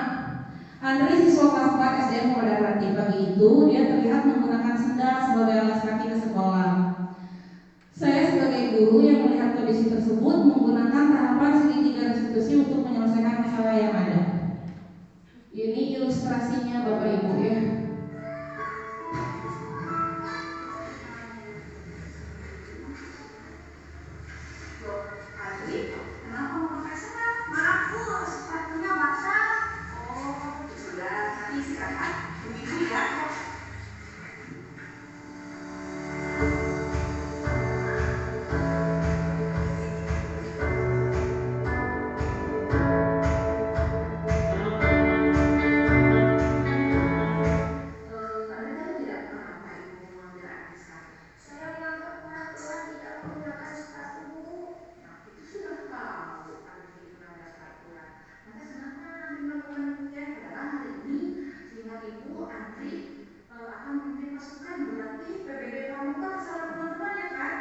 Andri, siswa kelas 4 SDN Pemedan Hati. Pagi itu dia terlihat menggunakan sendal sebagai alas kaki ke sekolah. Saya sebagai guru yang melihat kondisi tersebut menggunakan tahapan segitiga restitusi untuk menyelesaikan masalah yang ada. Ini ilustrasinya Bapak Ibu, ya. Andri, kenapa mau pakai sendal? Maaf Bu, sepatunya basah. Oh, sudah, nanti istirahat. Tunggu ya. Anda tahu tidak kenapa Ibu mengambil Anissa? Saya menganggap orang tua tidak menggunakan sepatu Bu. Nah, itu sudah tahu Andri melanggar peraturan. Lantas kenapa Andri melakukan demikian? Padahal hari ini sehingga Ibu Andri akan memimpin pasukan, berarti PBB Pramuka bersama teman-teman ya kan?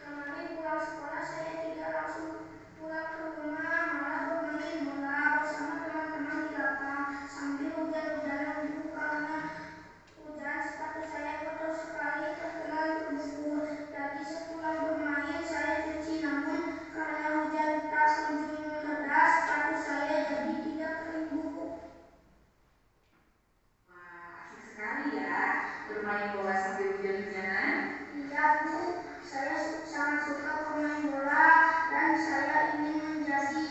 Kemarin pulang sekolah saya tidak langsung pulang ke rumah, malah bermain bola bersama teman-teman di lapang sambil hujan-hujanan Bu. Karena hujan sepatu saya kotor sekali terkena lumpur. Jadi sepulang bermain saya cuci, namun karena hujan tak kunjung reda sepatu saya jadi tidak kering Bu. Wah, asik sekali ya bermain bola sambil hujan-hujanan. Iya Bu, saya sangat suka bermain bola dan saya ingin menjadi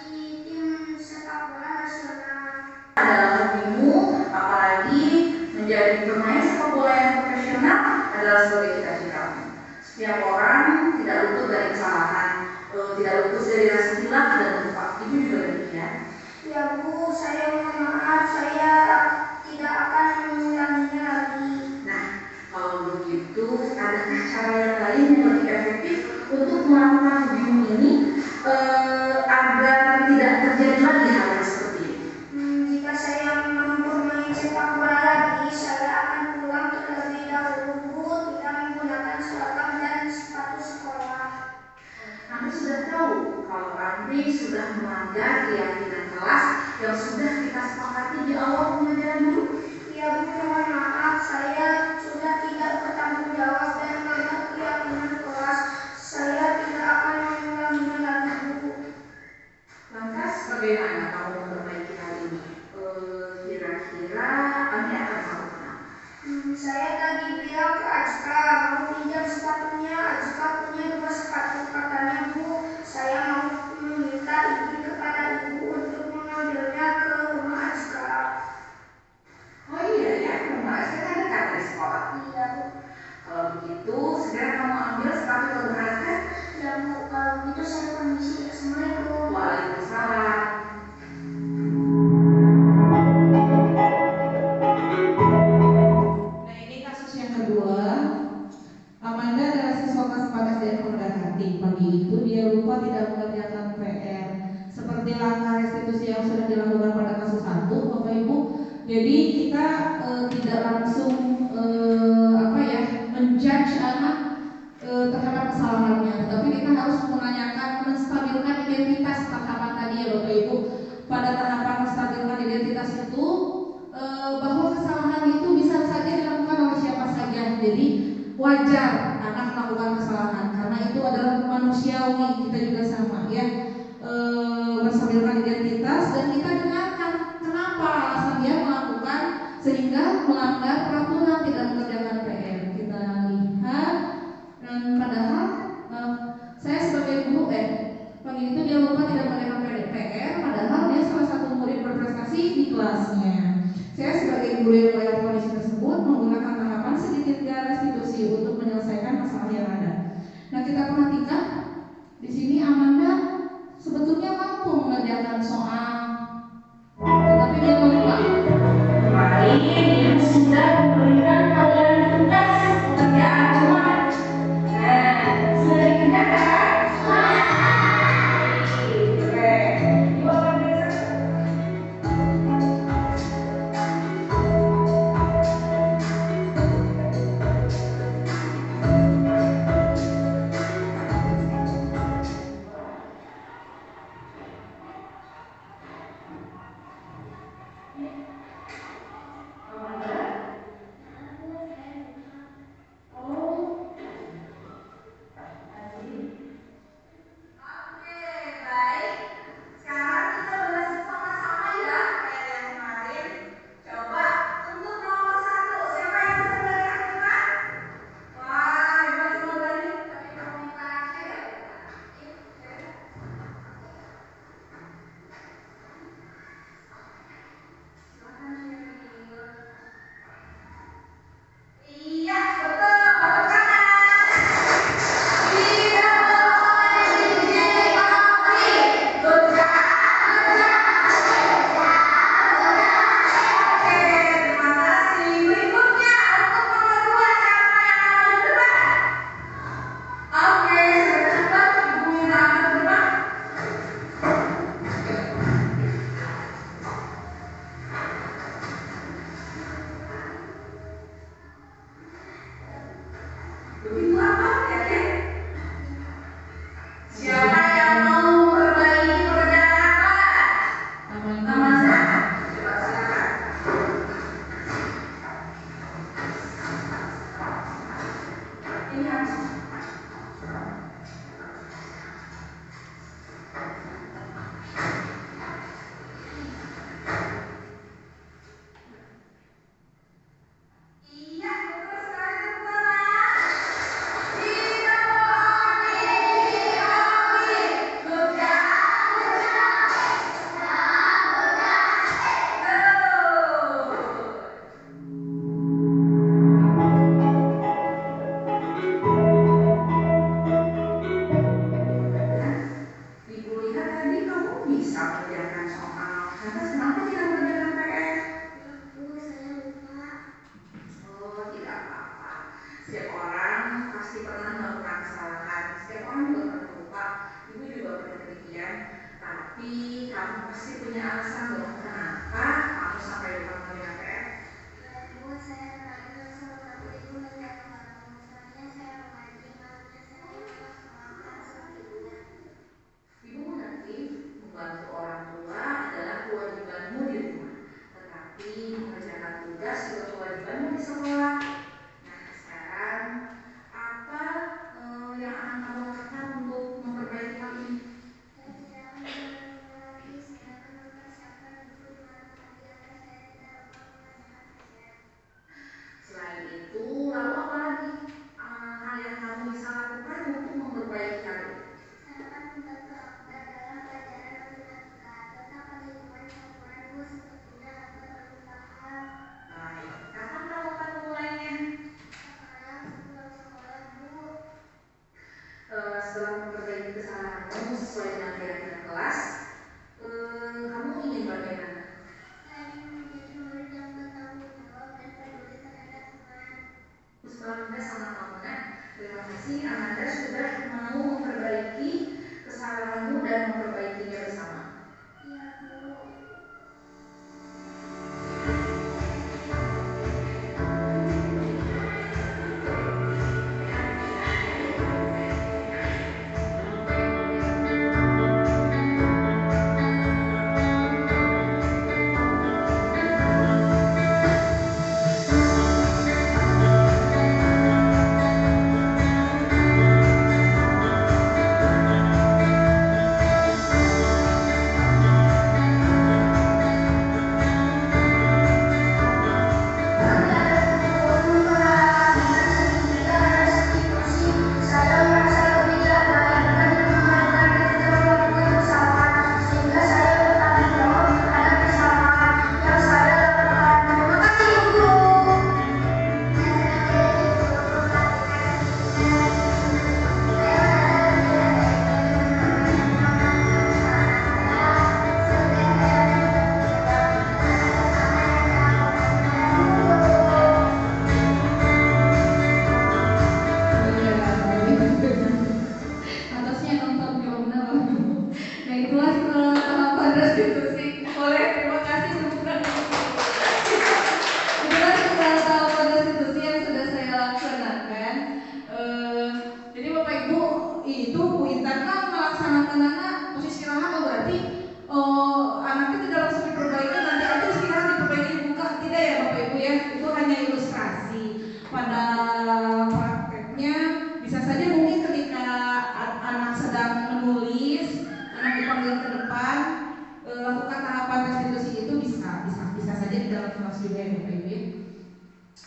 tim sepak bola nasional. Dalam hobimu, apalagi menjadi pemain sepak bola yang profesional adalah sebagai cita-citamu. Setiap orang tidak luput dari kesalahan, tidak luput dari rasa hilaf dan lupa. Itu juga demikian. Ya Bu, saya mohon maaf, saya tidak akan mengulanginya lagi. Nah, kalau begitu, adakah cara yang lain yang lebih efektif untuk melakukan hobimu ini agar tidak terjadi lagi hal yang seperti ini? Jika saya mau bermain sepak bola lagi, saya akan pulang terlebih dahulu Bu, tidak menggunakan seragam dan sepatu sekolah. Anda sudah tahu kalau Andri sudah melanggar keyakinan kelas yang sudah kita sepakati di awal pembelajaran dulu. Ya Bu, mohon maaf, saya sudah tidak bertanggung jawab dan melanggar keyakinan kelas. Saya tidak akan mengulanginya lagi Bu. Lantas bagaimana kamu memperbaiki hal ini? Kira-kira Andri akan melakukan apa? Saya tadi bilang ke Ajka mau pinjam sepatunya. Ajka punya 2 sepatu, katanya Bu. Saya mau meminta izin kepada Ibu untuk mengambilnya ke rumah Ajka. Oh iya ya, rumah saya kan dekat dari sekolah. Iya Bu. Kalau begitu, segera kamu ambil sepatu yang berharga Sudah Bu, kalau begitu saya permisi. Assalamualaikum. Waalaikumsalam. Nah, ini kasus yang kedua. Amanda adalah siswa kelas 4 SD Pemuda Hati. Pagi itu dia lupa tidak mengerjakan PR. Seperti langkah restitusi yang sudah dilakukan pada kasus 1, Bapak Ibu. Jadi kita tidak langsung menjudge anak terhadap kesalahannya, tetapi kita harus menanyakan, menstabilkan identitas tahapan tadi ya Bapak Ibu. Pada tahapan menstabilkan identitas itu bahwa kesalahan itu bisa saja dilakukan oleh siapa saja. Jadi wajar anak melakukan kesalahan karena itu adalah manusiawi, kita juga sama ya. Menstabilkan identitas dan kita dengarkan kenapa alasan dia melakukan sehingga melanggar peraturan tidak mengerjakan PR. Kita lihat dan padahal saya sebagai guru pagi itu dia lupa tidak mengerjakan PR padahal dia salah satu murid berprestasi di kelasnya. Saya sebagai guru yang melihat kondisi tersebut menggunakan tahapan segitiga restitusi untuk menyelesaikan masalah yang ada. Nah, kita perhatikan di sini Amanda sebetulnya mampu mengerjakan soal, tetapi dia lupa. Mari yang sudah memberikan kalian tugas pekerjaan rumah. Sudah dikerjakan?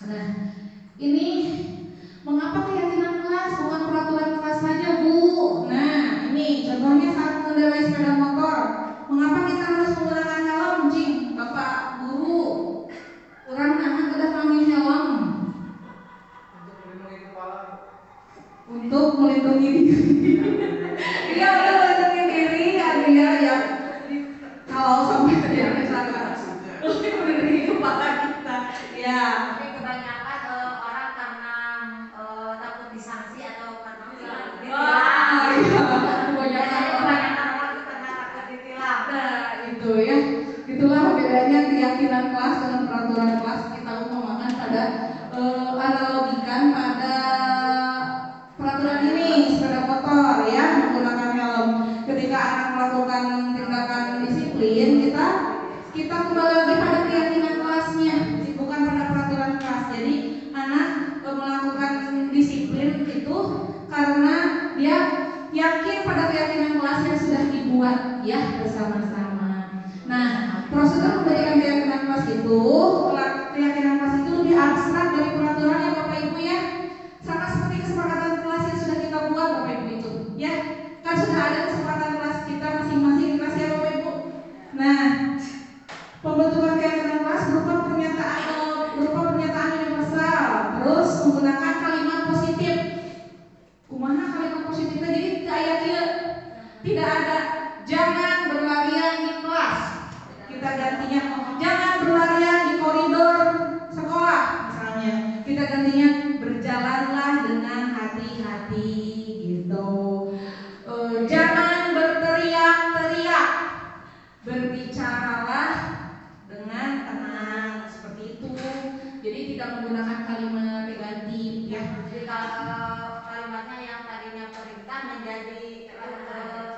Nah, ini mengapa keyakinan kelas bukan peraturan kelas saja, Bu? Nah, ini contohnya saat mengendarai sepeda motor. Mengapa kita harus menggunakan helm, Cing? Bapak guru, orang anak udah pakai helm untuk melindungi diri. Iya, untuk melindungi diri, artinya ya kalau sampai terjadi kecelakaan, melindungi kepala kita. Ya. Tapi kebanyakan orang karena takut disanksi atau karena kebanyakan orang itu karena takut ditilang. Nah, itu ya. Itulah bedanya keyakinan kelas dengan peraturan kelas. Kita umpamakan pada analogikan pada peraturan ini, sepeda motor ya, menggunakan helm. Ketika anak melakukan tindakan disiplin, kita kembali lagi pada keyakinan kelasnya, bukan pada peraturan kelas. Jadi anak melakukan disiplin itu karena dia yakin pada keyakinan kelas yang sudah dibuat ya bersama-sama. Nah, prosedur memberikan keyakinan kelas itu, keyakinan kelas itu lebih abstrak dari peraturan ya Bapak Ibu ya. Sama seperti kesepakatan kelas yang sudah kita buat Bapak Ibu itu, ya. Kan sudah ada kesepakatan kelas kita masing-masing di kelas ya Bapak Ibu. Nah, pembentukan keyakinan kelas berupa pernyataan universal, terus menggunakan kalimat positif. Kumaha kalimat positifnya, jadi kayak tidak ada jangan berlarian di kelas. Kita gantinya jangan berlarian di koridor sekolah misalnya. Kita gantinya berjalanlah dengan hati-hati gitu. Jangan berteriak-teriak. Berbicaralah dengan tenang seperti itu. Jadi tidak menggunakan kalimat negatif ya. Jadi kalau kalimatnya yang tadinya perintah menjadi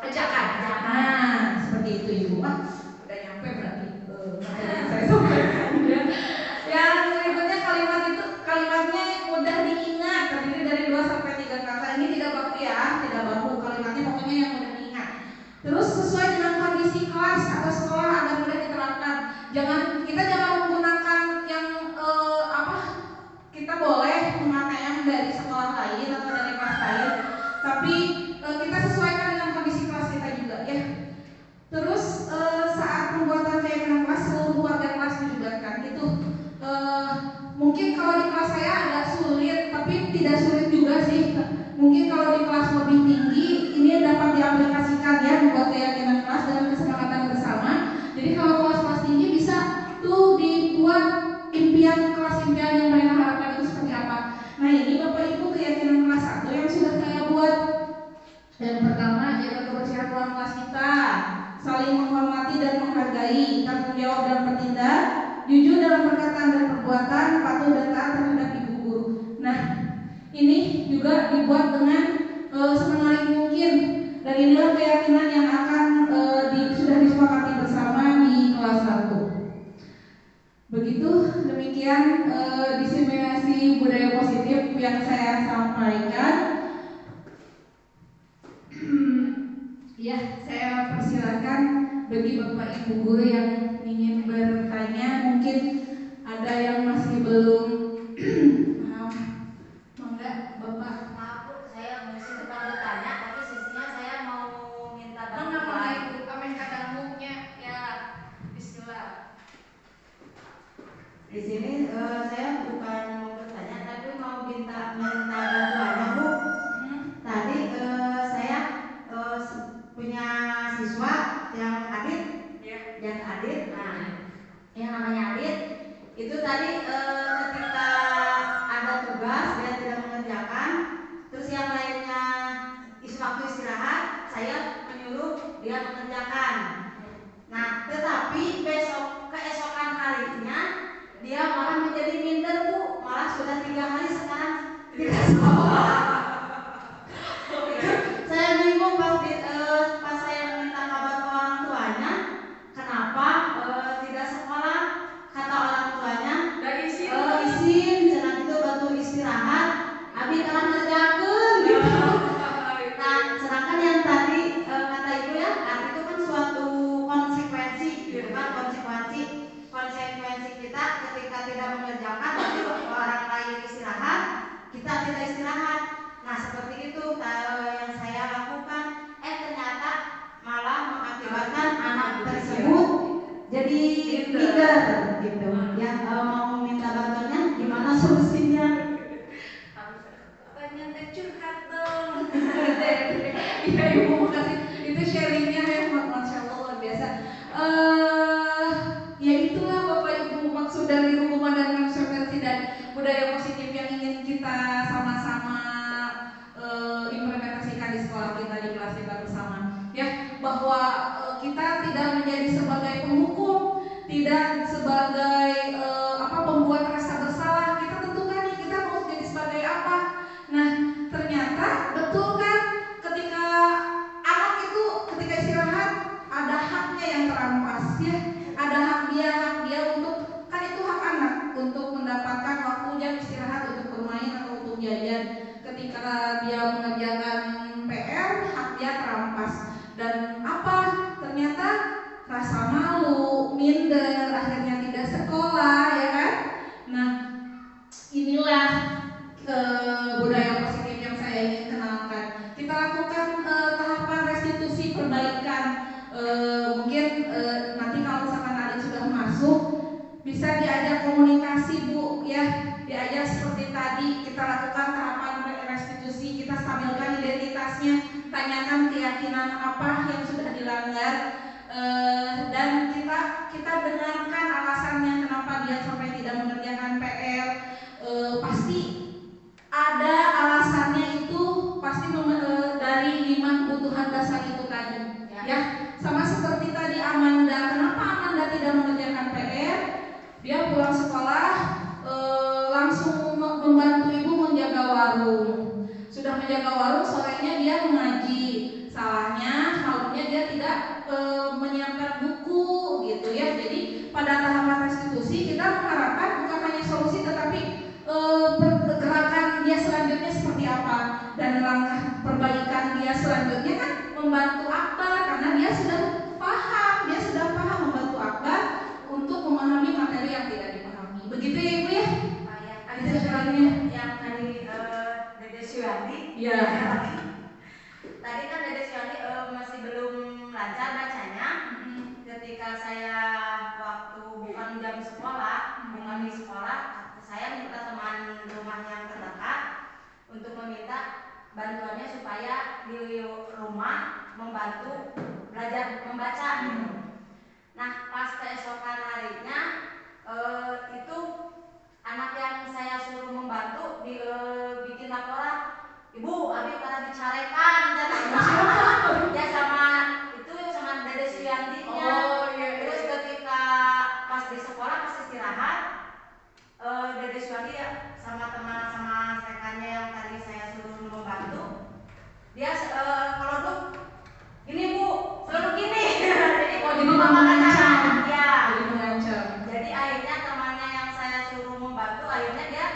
ajakan. Nah, seperti itu Ibu. Udah nyampe berarti saya sampaikan ya. Yang berikutnya kalimatnya mudah diingat, terdiri dari 2 sampai 3 kata. Ini tidak baku ya, tidak baku kalimatnya, pokoknya yang mudah diingat. Terus sesuai dengan kondisi kelas atau sekolah agar mudah diterapkan. Kita jangan menggunakan yang kita boleh meng-ATM dari sekolah lain atau dari kelas lain, tapi kita sesuaikan dengan kondisi kelas kita juga ya. Terus saat pembuatan keyakinan kelas seluruh warga kelas dilibatkan. Itu mungkin kalau di kelas saya agak sulit, tapi tidak sulit juga sih. Mungkin kalau di kelas lebih tinggi ini dapat diaplikasikan ya, membuat keyakinan kelas dengan kesepakatan bersama. Jadi kalau kelas-kelas tinggi bisa tuh dibuat kelas impian yang mereka harapkan itu seperti apa. Nah, ini Bapak Ibu keyakinan kelas 1 yang sudah saya buat. Yang pertama, jaga kebersihan ruang kelas kita, saling menghormati dan menghargai, tanggung jawab dan bertindak, jujur dalam perkataan dan perbuatan, patuh dan taat terhadap ibu guru. Nah, ini juga dibuat dengan semenarik mungkin, dan inilah keyakinan yang akan sudah disepakati bersama di kelas 1. Begitu, demikian diseminasi budaya positif yang saya sampaikan. Ya, saya persilakan bagi Bapak Ibu guru yang ingin bertanya, mungkin ada yang masih belum paham. Mangga Bapak. Maaf Bu, saya mesti bukan bertanya, tapi sisinya saya mau minta bantuan. Mangga Ibu, amin kata umumnya ya. Bismillah. Di sini saya bukan mau bertanya, tapi mau minta bantuannya Bu. Tadi saya punya siswa yang Adit, nah, yang namanya Adit itu tadi ketika ada tugas dia tidak mengerjakan, terus yang lainnya waktu istirahat saya menyuruh dia mengerjakan. Nah, tetapi keesokan harinya dia malah menjadi minder Bu, malah sudah 3 hari sekarang tidak sekolah. Saya bingung pas saya minta kabar ke orang tuanya, kenapa tidak sekolah? Kata orang tuanya, izin, senang itu bantu istirahat, abi telah ngerjakeun gitu. Nah, sedangkan yang tadi kata ibu ya, itu kan suatu konsekuensi, gitu kan, konsekuensi kita ketika tidak mengerjakan, berarti orang itu yang saya lakukan, ternyata malah mengakibatkan anak tersebut jadi minder gitu ya. Mau minta bantuannya gimana solusinya? Tanya teh curhat dong. Iya Ibu, makasih. Itu sharingnya ya, Masya Allah luar biasa. Ya itulah Bapak Ibu maksud dari hubungan dan konservasi dan budaya positif yang ingin kita sama-sama implementasikan di sekolah kita, di kelas kita bersama. Ya, bahwa kita tidak menjadi sebagai penghukum, tidak sebagai pembuat rasa bersalah. Kita tentukan nih kita mau jadi sebagai apa. Nah, ternyata betul kan ketika anak itu ketika istirahat ada haknya yang terampas ya. Ada hak dia untuk, kan itu hak anak untuk mendapatkan waktu jam istirahat untuk bermain atau untuk jajan. Ketika dia mengerjakan PR, hak dia terampas. Dan apa? Ternyata rasa malu, minder, akhirnya tidak sekolah ya kan. Nah, inilah budaya positif yang saya ingin kenalkan. Kita lakukan tahapan restitusi perbaikan. Mungkin nanti kalau misalkan ada sudah masuk, bisa diajak komunikasi Bu ya, diajak seperti tadi kita lakukan tahapan restitusi, kita stabilkan identitasnya, tanyakan keyakinan apa yang sudah dilanggar, dan kita dengarkan alasannya kenapa dia sampai tidak mengerjakan PR. Pasti ada alasannya, itu pasti dari 5 kebutuhan dasar itu tadi ya. Sama seperti tadi Amanda, kenapa Amanda tidak mengerjakan PR? Dia pulang sekolah langsung membantu ibu menjaga warung. Sudah menjaga warung, sorenya dia mengaji. Salahnya, malunya dia tidak menyiapkan buku gitu ya. Jadi pada tahapan restitusi kita mengharapkan bukan hanya solusi, tetapi pergerakan dia selanjutnya seperti apa, dan langkah perbaikan dia selanjutnya kan membantu Akbar karena dia sudah paham membantu Akbar untuk memahami materi yang tidak dipahami. Begitu ya Ibu ya? Ada sesuatunya yang tadi Dede Syuandi. Iya. Tadi kan Dede Syuandi masih belum lancar bacanya. Ketika saya waktu bukan jam sekolah, bukan di sekolah, saya minta teman rumah yang terdekat untuk meminta bantuannya supaya di rumah membantu belajar membaca. Nah, pas keesokan harinya itu anak yang saya suruh membantu bikin laporan, Ibu, Abi pada dicarekan ya sama Dede Suyantinya. Terus ketika pas di sekolah pas istirahat, Dede Suyanti sama teman sama rekannya yang tadi saya suruh membantu, dia kalau duduk gini Bu, selalu gini. Jadi mengancam. Ya. Jadi akhirnya temannya yang saya suruh membantu, akhirnya dia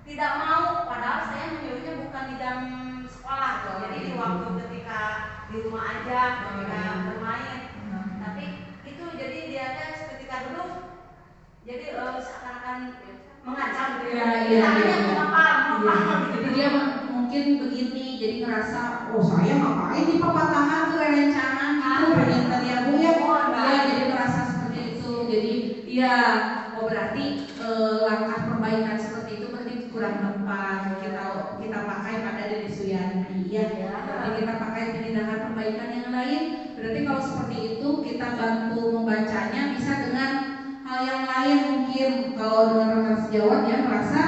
tidak mau, padahal saya menyuruhnya bukan di jam sekolah tuh. Jadi di waktu ketika di rumah aja, ketika bermain. Tapi itu jadi dia ketika duduk, jadi seakan-akan mengancam gitu. Iya. Jadi dia mungkin begini, jadi ngerasa, oh saya ngapain di pepatangan tuh rencangan gitu, pengen tadi ya Bu ya. Iya, jadi merasa seperti itu. Jadi iya, berarti langkah perbaikan seperti itu berarti kurang tepat. Kita pakai pada Dede Suyanti ya. Berarti kita pakai tindakan perbaikan yang lain. Berarti kalau seperti itu kita bantu membacanya bisa dengan hal yang lain. Mungkin kalau dengan rekan sejawat ya merasa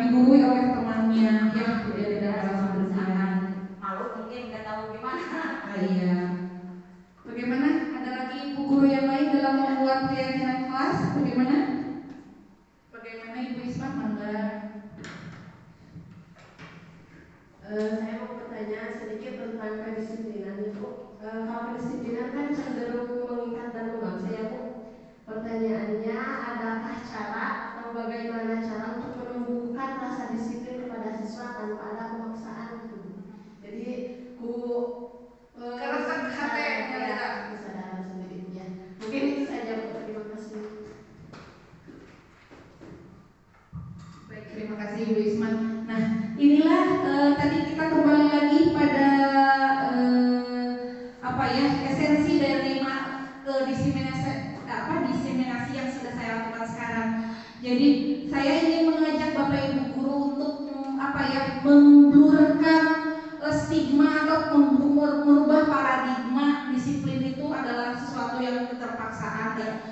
digurui oleh temannya ya, dia tidak merasa bersalah. Malu mungkin nggak tahu gimana. Iya. Bagaimana? Ada lagi ibu guru yang lain dalam membuat keyakinan kelas? Bagaimana? Bagaimana Ibu Isma? Mangga. Saya mau bertanya sedikit tentang kedisiplinan Ibu. Kalau kedisiplinan kan cenderung mengikat dan memaksa ya Bu. Pertanyaannya, adakah cara atau bagaimana cara untuk menumbuhkan rasa disiplin kepada siswa tanpa ada pemaksaan gitu. Jadi kesadaran sendiri ya. Mungkin itu saja Bu. Terima kasih. Baik, terima terima kasih Ibu Isman. Nah, inilah tadi kita kembali lagi pada esensi dari diseminasi yang sudah saya lakukan sekarang. Jadi saya ingin mengajak Bapak Ibu guru untuk memblurkan stigma atau merubah paradigma disiplin itu adalah sesuatu yang keterpaksaan dan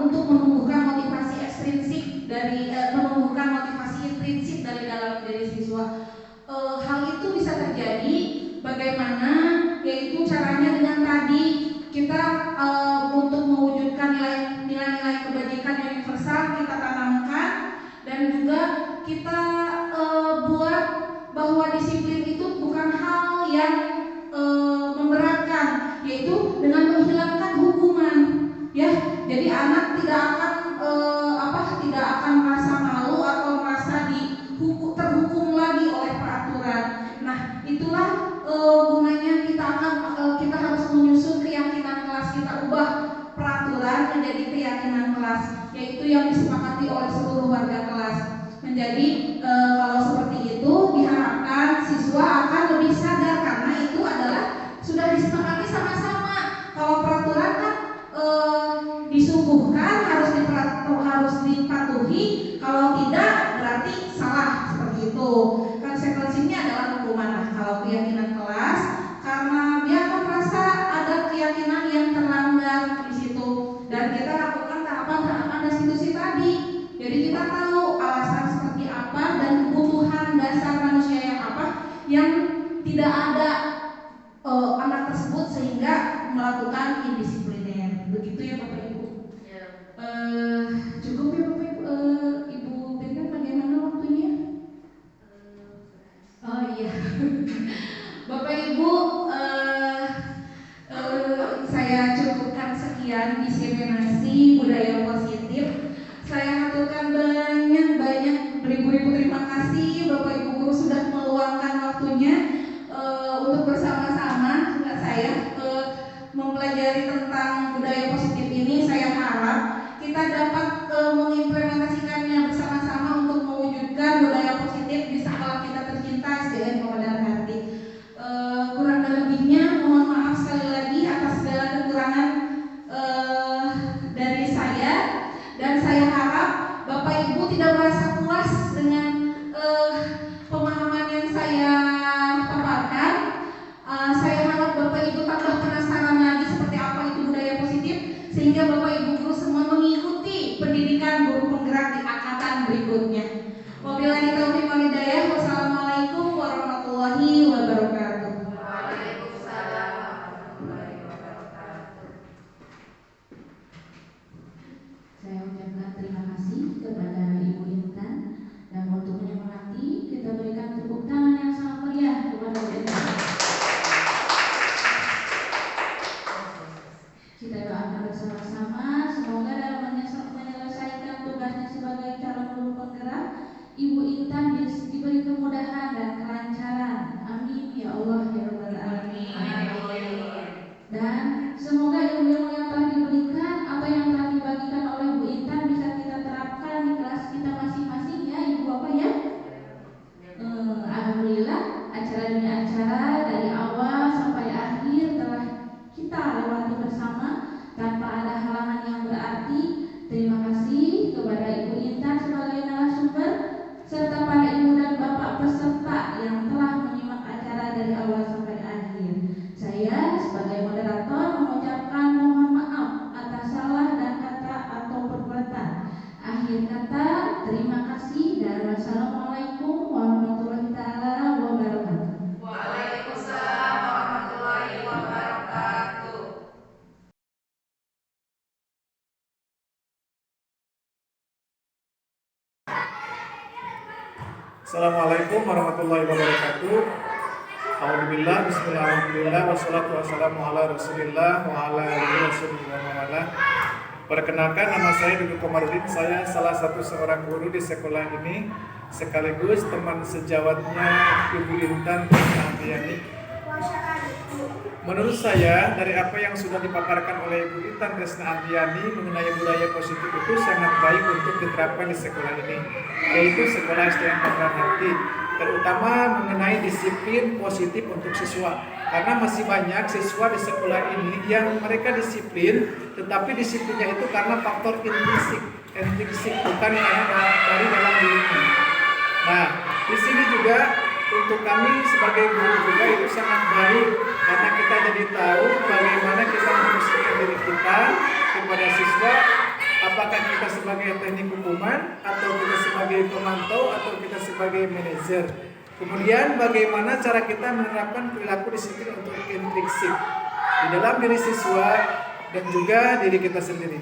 untuk menumbuhkan motivasi ekstrinsik dari menumbuhkan motivasi intrinsik dari dalam diri siswa. Hal itu bisa terjadi bagaimana, yaitu caranya dengan tadi kita untuk mewujudkan nilai-nilai kebajikan universal kita tanamkan, dan juga kita buat bahwa disiplin itu bukan hal yang memberatkan, yaitu dengan menghilangkan hukuman, ya. Jadi anak tidak akan merasa malu atau merasa terhukum lagi oleh peraturan. Nah, itulah gunanya kita harus menyusun keyakinan kelas, kita ubah peraturan menjadi keyakinan kelas, yaitu yang disepakati oleh seluruh warga kelas. Menjadi kalau seperti itu diharapkan siswa akan lebih sadar karena itu adalah sudah disepakati sama-sama. Kalau peraturan kan disuguhkan harus dipatuhi, kalau tidak berarti salah, seperti itu. Konsekuensinya adalah hukuman. Nah, kalau keyakinan kelas, karena dia akan merasa ada keyakinan yang terlanggar di situ, dan kita lakukan tahapan-tahapan restitusi tadi. Jadi kita tahu alasan seperti apa dan kebutuhan dasar manusia yang apa yang tidak ada anak tersebut sehingga melakukan indisipliner. Begitu ya Bapak Ibu. Ya. Cukup ya Bapak Ibu. Ibu Birkan bagaimana waktunya? Oh iya. Bapak Ibu, saya cukupkan sekian diseminasi budaya positif. Saya haturkan banyak beribu-ribu terima kasih Bapak Ibu guru sudah meluangkan waktunya untuk bersama-sama juga saya mempelajari tentang budaya positif ini. Saya harap kita dapat mengimplementasikannya bersama-sama untuk mewujudkan budaya positif di sekolah kita tercinta SDN Muhammadiyah Harti. Kurang dan lebihnya mohon maaf sekali lagi atas segala kekurangan dari saya, dan saya harap Bapak Ibu tidak merasa puas dengan pemahaman yang saya paparkan. Saya harap Bapak Ibu tambah penasaran lagi seperti apa itu budaya positif, sehingga Bapak Ibu guru semua mengikuti pendidikan guru penggerak di angkatan berikutnya. Wabillahi taufiq wal hidayah. Wassalamualaikum warahmatullahi wabarakatuh. Waalaikumsalam warahmatullahi wabarakatuh. Saya ucapkan terima kasih kepada Ibu Intan, dan untuk menyemangati kita berikan tepuk tangan yang sangat meriah kepada Bu Intan. Kita doakan bersama-sama semoga dalam menyelesaikan tugasnya sebagai calon guru penggerak Ibu Intan diberi kemudahan dan kelancaran. Amin ya Allah ya Rabbal Alamin. Dan semoga ilmu yang telah diberikan atau yang telah dibagikan oleh Bu Intan bisa kita terapkan di kelas kita masing-masing ya Ibu Bapak ya. Alhamdulillah acara demi acara dari awal sampai akhir telah kita lewati bersama tanpa ada halangan yang berarti. Terima kasih kepada Ibu Intan sebagai narasumber serta pada Ibu dan Bapak peserta yang telah menyimak acara dari awal sampai akhir. Saya sebagai moderator mengucapkan mohon maaf atas salah dan kata atau perbuatan. Akhir kata, terima kasih dan wassalamualaikum warahmatullahi taala wabarakatuh. Waalaikumsalam warahmatullahi wabarakatuh. Assalamualaikum warahmatullahi wabarakatuh. Alhamdulillah, bismillahirrahmanirrahim. Wassalatu wassalamu ala rasulillah wa ala alihi wasallam. Perkenalkan, nama saya Duduk Komarudin. Saya salah satu seorang guru di sekolah ini, sekaligus teman sejawatnya Ibu Intan Ahmiyani. Menurut saya, dari apa yang sudah dipaparkan oleh Ibu Intan Tresna Andriani mengenai budaya positif itu sangat baik untuk diterapkan di sekolah ini, yaitu sekolah SDN Pangkalan Hati, terutama mengenai disiplin positif untuk siswa. Karena masih banyak siswa di sekolah ini yang mereka disiplin, tetapi disiplinnya itu karena faktor intrinsik, bukan karena dari dalam dirinya. Nah, di sini juga untuk kami sebagai guru juga itu sangat baik, karena kita jadi tahu bagaimana kita memposisikan diri kita kepada siswa, apakah kita sebagai teknik hukuman, atau kita sebagai pemantau, atau kita sebagai manajer. Kemudian bagaimana cara kita menerapkan perilaku disiplin untuk intrinsik di dalam diri siswa dan juga diri kita sendiri.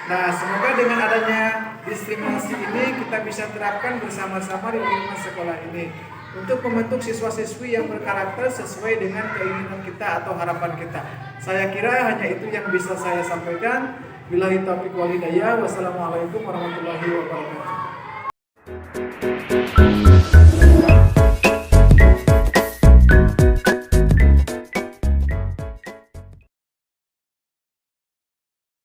Nah, semoga dengan adanya diskriminasi ini kita bisa terapkan bersama-sama di lingkungan sekolah ini untuk membentuk siswa-siswi yang berkarakter sesuai dengan keinginan kita atau harapan kita. Saya kira hanya itu yang bisa saya sampaikan. Billahi taufiq wal hidayah. Wassalamualaikum warahmatullahi wabarakatuh.